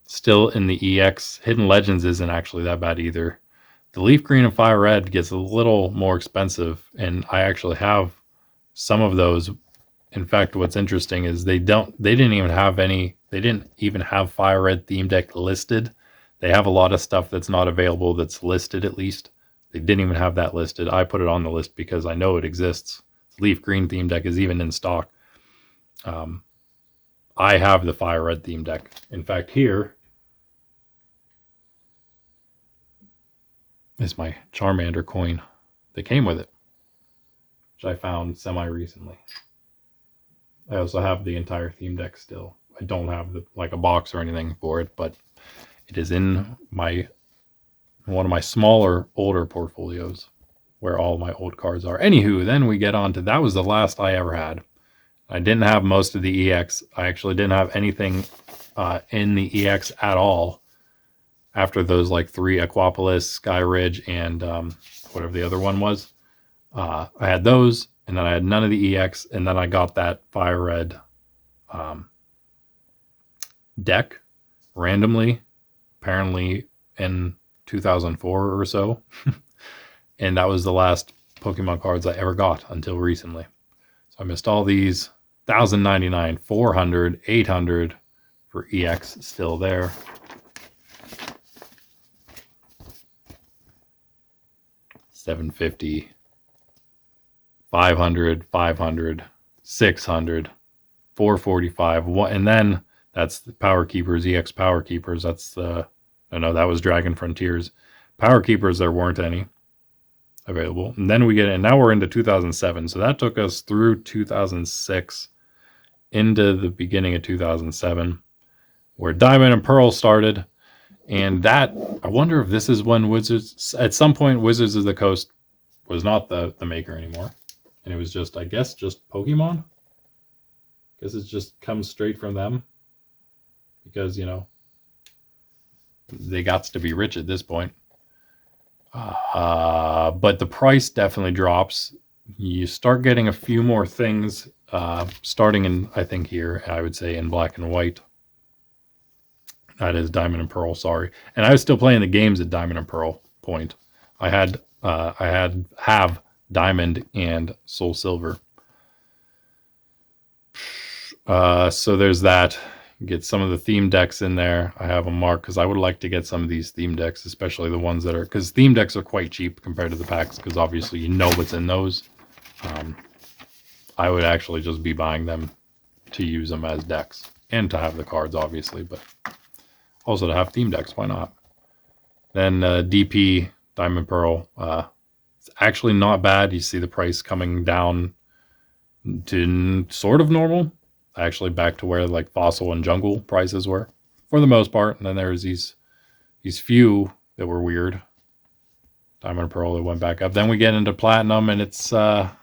Still in the EX, Hidden Legends isn't actually that bad either. The Leaf Green and Fire Red gets a little more expensive, and I actually have some of those. In fact, what's interesting is they didn't even have Fire Red theme deck listed. They have a lot of stuff that's not available that's listed, at least. They didn't even have that listed. I put it on the list because I know it exists. Leaf Green theme deck is even in stock. I have the Fire Red theme deck. In fact, here is my Charmander coin that came with it, which I found semi-recently. I also have the entire theme deck still. I don't have like a box or anything for it, but it is in one of my smaller, older portfolios where all my old cards are. Anywho, then we get on to, that was the last I ever had. I didn't have most of the EX. I actually didn't have anything in the EX at all after those like 3 Aquapolis, Sky Ridge, and whatever the other one was. I had those, and then I had none of the EX, and then I got that Fire Red deck randomly, apparently in 2004 or so. And that was the last Pokemon cards I ever got until recently. So I missed all these. 1,099, 400, 800 for EX still there. $750, 500, 500, 600, 445, and then that's the Power Keepers, EX Power Keepers. That's the, no, that was Dragon Frontiers. Power Keepers, there weren't any available. And then and now we're into 2007. So that took us through 2006 into the beginning of 2007, where Diamond and Pearl started. And that, I wonder if this is when Wizards, at some point, Wizards of the Coast was not the maker anymore. And it was just, I guess, just Pokemon. I guess it just comes straight from them. Because, you know, they got to be rich at this point. But the price definitely drops. You start getting a few more things, starting in, I think here, I would say in Black and White. That is Diamond and Pearl, sorry. And I was still playing the games at Diamond and Pearl point. I have Diamond and Soul Silver. So there's that. Get some of the theme decks in there. I have them marked because I would like to get some of these theme decks, especially the ones that are, because theme decks are quite cheap compared to the packs, because obviously you know what's in those. I would actually just be buying them to use them as decks and to have the cards, obviously, but also to have theme decks. Why not? Then DP, Diamond Pearl. It's actually not bad. You see the price coming down to sort of normal. Actually back to where like Fossil and Jungle prices were for the most part. And then there's these few that were weird. Diamond and Pearl that went back up. Then we get into Platinum, and it's a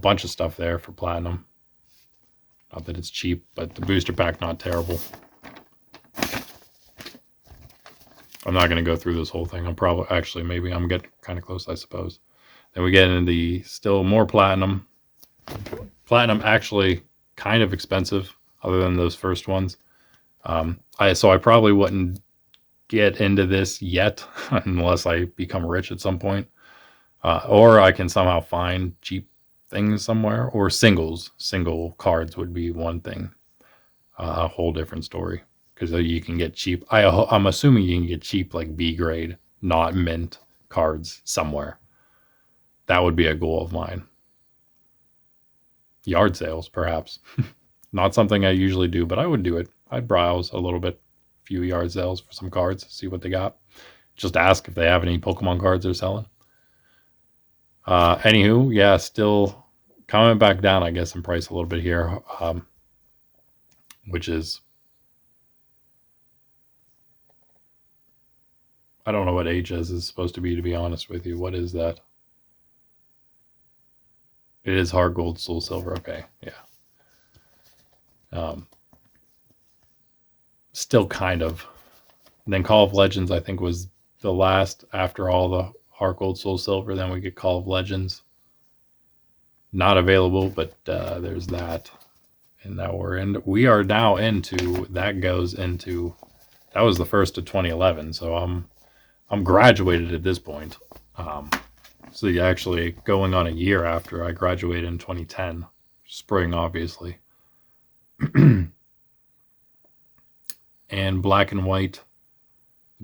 bunch of stuff there for Platinum. Not that it's cheap, but the booster pack not terrible. I'm not going to go through this whole thing. I'm probably, actually, maybe I'm getting kind of close, I suppose. Then we get into the still more Platinum. Platinum actually kind of expensive other than those first ones. So I probably wouldn't get into this yet unless I become rich at some point. Or I can somehow find cheap things somewhere, or single cards would be one thing. A whole different story, because you can get cheap. I'm assuming you can get cheap like B grade, not mint cards somewhere. That would be a goal of mine. Yard sales, perhaps. Not something I usually do, but I would do it. I'd browse a little bit, few yard sales for some cards, see what they got. Just ask if they have any Pokemon cards they're selling. Anywho, yeah, still coming back down, I guess, in price a little bit here, which is, I don't know what HS is supposed to be honest with you. What is that? It is hard gold, soul silver. Okay, yeah. Still kind of. And then Call of Legends, I think, was the last after all the hard gold, soul silver. Then we get Call of Legends. Not available, but there's that. And now we are now into, that was the first of 2011. So I'm graduated at this point. So yeah, actually going on a year after I graduated in 2010, spring, obviously. And black and white,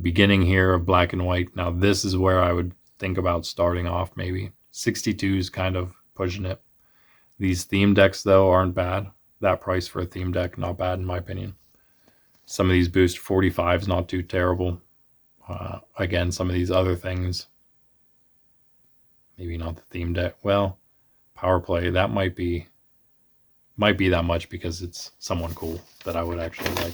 beginning here of black and white. Now this is where I would think about starting off, maybe. 62 is kind of pushing it. These theme decks, though, aren't bad. That price for a theme deck, not bad in my opinion. Some of these boost 45 is not too terrible. Again, some of these other things, maybe not the theme deck. Well, power play, that might be that much because it's someone cool that I would actually like.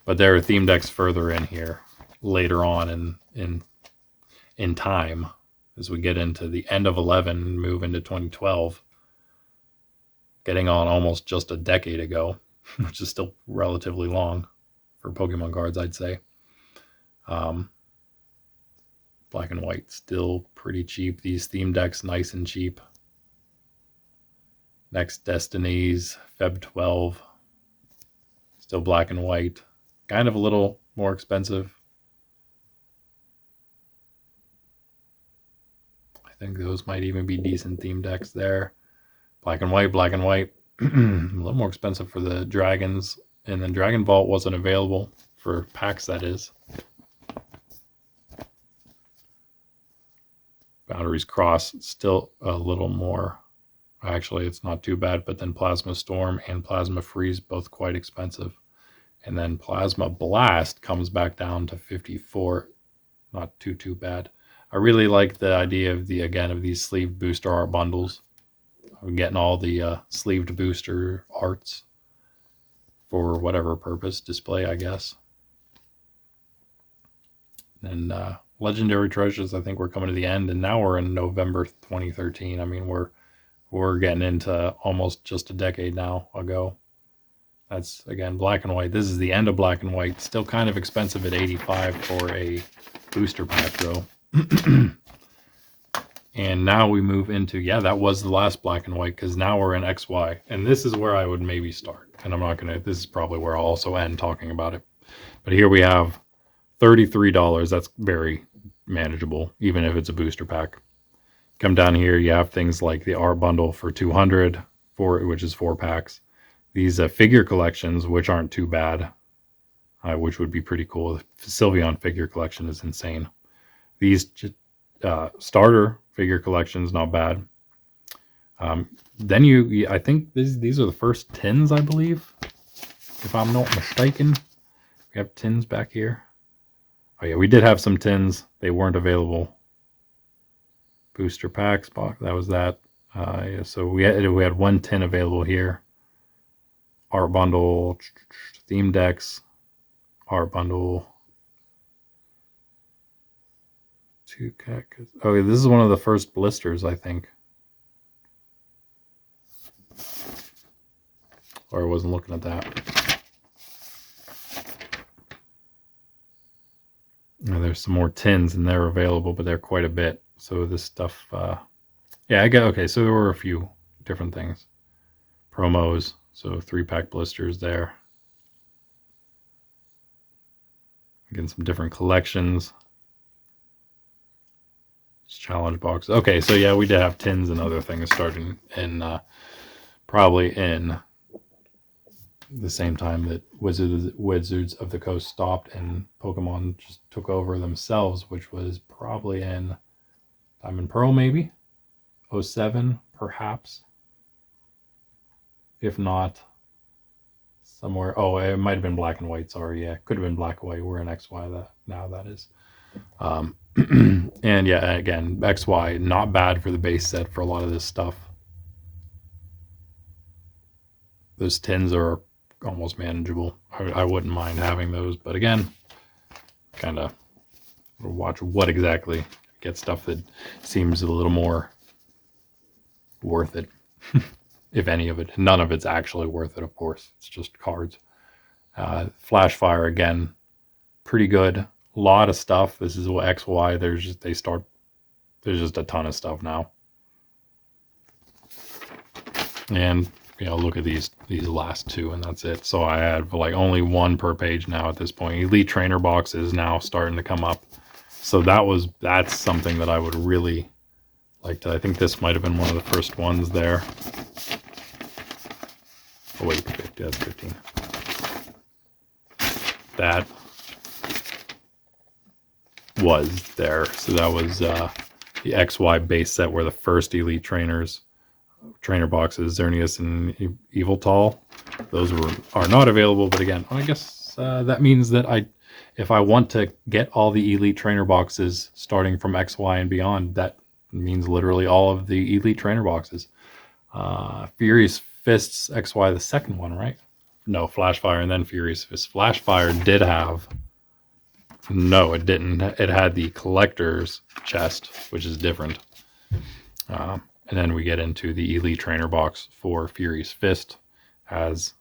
But there are theme decks further in here later on in time as we get into the end of 11 and move into 2012. Getting on almost just a decade ago, which is still relatively long for Pokemon cards, I'd say. Black and white, still pretty cheap. These theme decks, nice and cheap. Next, Destinies, Feb 12. Still black and white. Kind of a little more expensive. I think those might even be decent theme decks there. Black and white, black and white. A little more expensive for the dragons. And then Dragon Vault wasn't available for packs, that is. Boundaries Cross, still a little more. Actually, it's not too bad. But then Plasma Storm and Plasma Freeze, both quite expensive. And then Plasma Blast comes back down to 54. Not too bad. I really like the idea of these sleeved booster art bundles. I'm getting all the sleeved booster arts for whatever purpose, display, I guess. And Legendary Treasures, I think we're coming to the end, and now we're in November 2013. I mean, we're getting into almost just a decade now ago. That's, again, black and white. This is the end of black and white. Still kind of expensive at $85 for a booster pack, though. And now we move into, yeah, that was the last black and white, because now we're in XY. And this is where I would maybe start. And I'm not going to, this is probably where I'll also end talking about it. But here we have $33. That's very manageable, even if it's a booster pack. Come down here, you have things like the art bundle for $200, which is 4 packs. These figure collections, which aren't too bad, which would be pretty cool. The Sylveon figure collection is insane. These starter figure collections, not bad. Then I think these are the first tins, I believe, if I'm not mistaken. We have tins back here. Oh yeah, we did have some tins. They weren't available. Booster packs, that was that. Yeah, so we had 1 tin available here. Art bundle, theme decks, art bundle. 2 cactus. Oh, yeah, this is one of the first blisters, I think. Or I wasn't looking at that. Now, there's some more tins, and they're available, but they're quite a bit. So this stuff, yeah, okay, so there were a few different things. Promos, so 3-pack blisters there. Again, some different collections. Challenge box. Okay, so yeah, we did have tins and other things starting in probably in the same time that Wizards of the Coast stopped and Pokemon just took over themselves, which was probably in Diamond Pearl, maybe 07, perhaps, if not somewhere. Oh, it might have been Black and White. Sorry, yeah, could have been Black and White. We're in XY now. That is. And yeah, again, XY, not bad for the base set for a lot of this stuff. Those tins are almost manageable. I wouldn't mind having those, but again, kind of watch what exactly, get stuff that seems a little more worth it, if any of it. None of it's actually worth it, of course. It's just cards. Flash Fire, again, pretty good. Lot of stuff. This is what XY. There's just a ton of stuff now. And look at these last two, and that's it. So I have like only one per page now at this point. Elite trainer box is now starting to come up. So that's something that I would really like to. I think this might have been one of the first ones there. Oh wait, 50, that's 15. That was there. So that was the XY base set were the first elite trainer boxes, Xerneas and Eval. Those are not available, but again, I guess that means that if I want to get all the elite trainer boxes starting from XY and beyond, that means literally all of the elite trainer boxes. Furious Fists XY, the second one, right? No, Flashfire and then Furious Fist. Flashfire did have... No, it didn't. It had the collector's chest, which is different. And then we get into the Elite Trainer box for Furious Fist. Has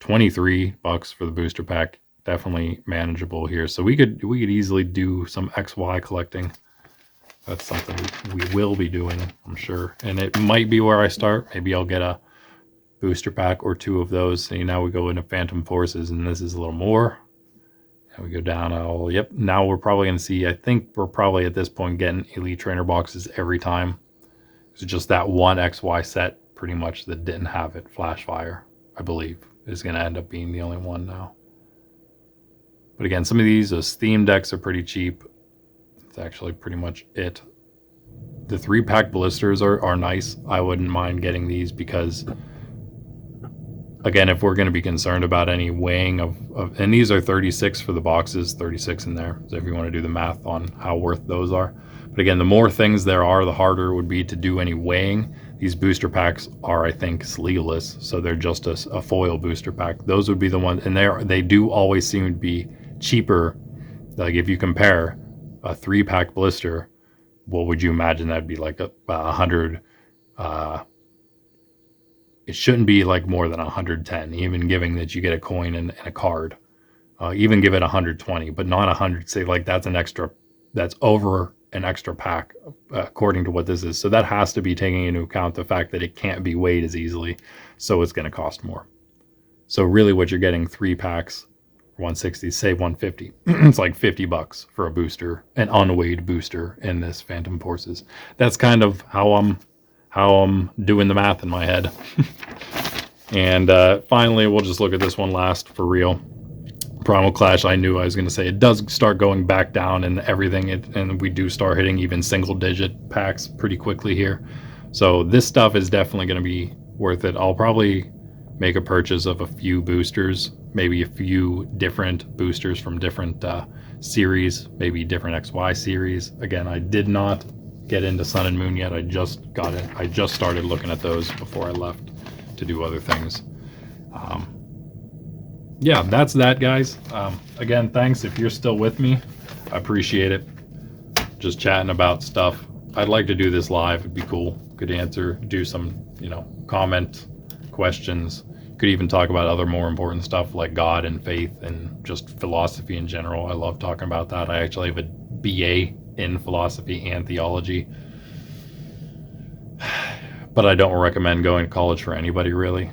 $23 for the booster pack. Definitely manageable here. So we could easily do some XY collecting. That's something we will be doing, I'm sure. And it might be where I start. Maybe I'll get a booster pack or two of those. See, now we go into Phantom Forces, and this is a little more. And we go down. Yep. Now we're probably going to see. I think we're probably at this point getting Elite Trainer boxes every time. So just that one XY set, pretty much, that didn't have it. Flashfire, I believe, is going to end up being the only one now. But again, some of those theme decks are pretty cheap. That's actually pretty much it. The 3-pack blisters are nice. I wouldn't mind getting these because, again, if we're going to be concerned about any weighing of and these are 36 for the boxes, 36 in there. So if you want to do the math on how worth those are. But again, the more things there are, the harder it would be to do any weighing. These booster packs are, I think, sleeveless. So they're just a foil booster pack. Those would be the ones, and they do always seem to be cheaper. Like if you compare a 3-pack blister, what would you imagine that'd be like? 100. It shouldn't be like more than 110, even giving that you get a coin and a card. Even give it 120, but not 100. Say like that's over an extra pack, according to what this is. So that has to be taking into account the fact that it can't be weighed as easily, so it's going to cost more. So really, what you're getting 3 packs, 160, say 150. It's like $50 for a booster, an unweighed booster in this Phantom Forces. That's kind of how I'm doing the math in my head. And finally, we'll just look at this one last for real. Primal Clash, I knew I was going to say it does start going back down and everything, and we do start hitting even single-digit packs pretty quickly here. So this stuff is definitely going to be worth it. I'll probably make a purchase of a few boosters, maybe a few different boosters from different series, maybe different XY series. Again, I did not get into Sun and Moon yet. I just got it. I just started looking at those before I left to do other things. Yeah, that's that, guys. Again, thanks if you're still with me. I appreciate it. Just chatting about stuff. I'd like to do this live. It'd be cool. Could answer, do some, comment questions. Could even talk about other more important stuff like God and faith and just philosophy in general. I love talking about that. I actually have a BA in philosophy and theology. But I don't recommend going to college for anybody, really,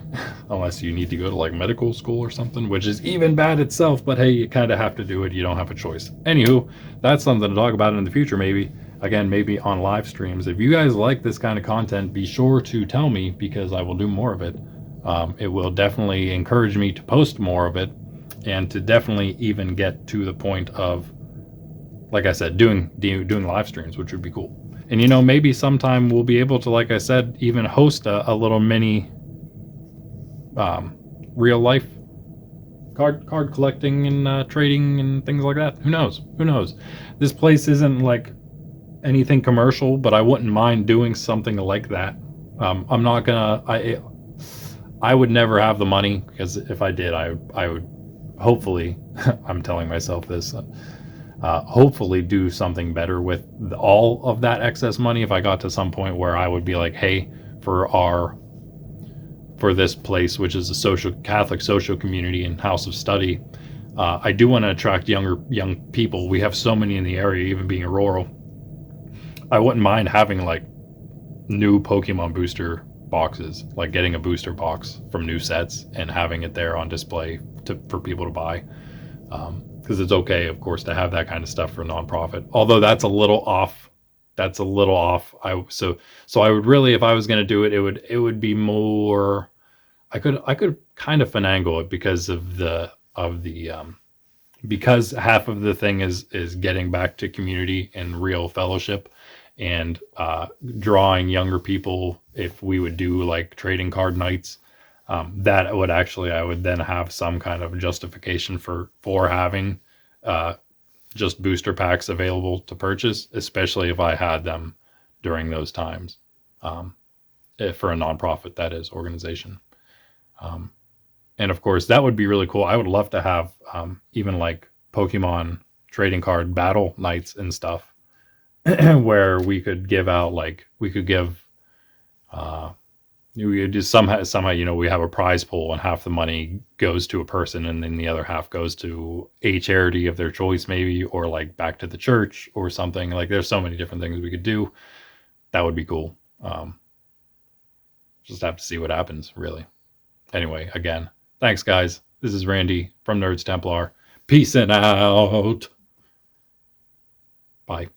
unless you need to go to like medical school or something, which is even bad itself. But hey, you kind of have to do it. You don't have a choice. Anywho, that's something to talk about in the future, maybe. Again, maybe on live streams. If you guys like this kind of content, be sure to tell me, because I will do more of it. It will definitely encourage me to post more of it, and to definitely even get to the point of, like I said, doing live streams, which would be cool. And maybe sometime we'll be able to, like I said, even host a little mini real life card collecting and trading and things like that. Who knows? This place isn't like anything commercial, but I wouldn't mind doing something like that. I'm not gonna. I would never have the money, because if I did, I would hopefully. I'm telling myself this. Hopefully do something better with all of that excess money. If I got to some point where I would be like, hey, for this place, which is a Catholic social community and house of study, I do want to attract young people. We have so many in the area, even being rural. I wouldn't mind having like new Pokemon booster boxes, like getting a booster box from new sets and having it there on display for people to buy. Because it's okay, of course, to have that kind of stuff for a nonprofit. Although that's a little off. That's a little off. So I would really, if I was going to do it, it would be more. I could kind of finagle it because because half of the thing is getting back to community and real fellowship, and drawing younger people. If we would do like trading card nights, that would actually, I would then have some kind of justification for having just booster packs available to purchase, especially if I had them during those times. For a nonprofit, that is, organization. Um, and of course, that would be really cool. I would love to have even like Pokemon trading card battle nights and stuff, where we could give out, like, we could give we could just somehow, we have a prize pool, and half the money goes to a person, and then the other half goes to a charity of their choice, maybe, or like back to the church or something. Like, there's so many different things we could do. That would be cool. Just have to see what happens, really. Anyway, again, thanks, guys. This is Randy from Nerds Templar. Peace and out. Bye.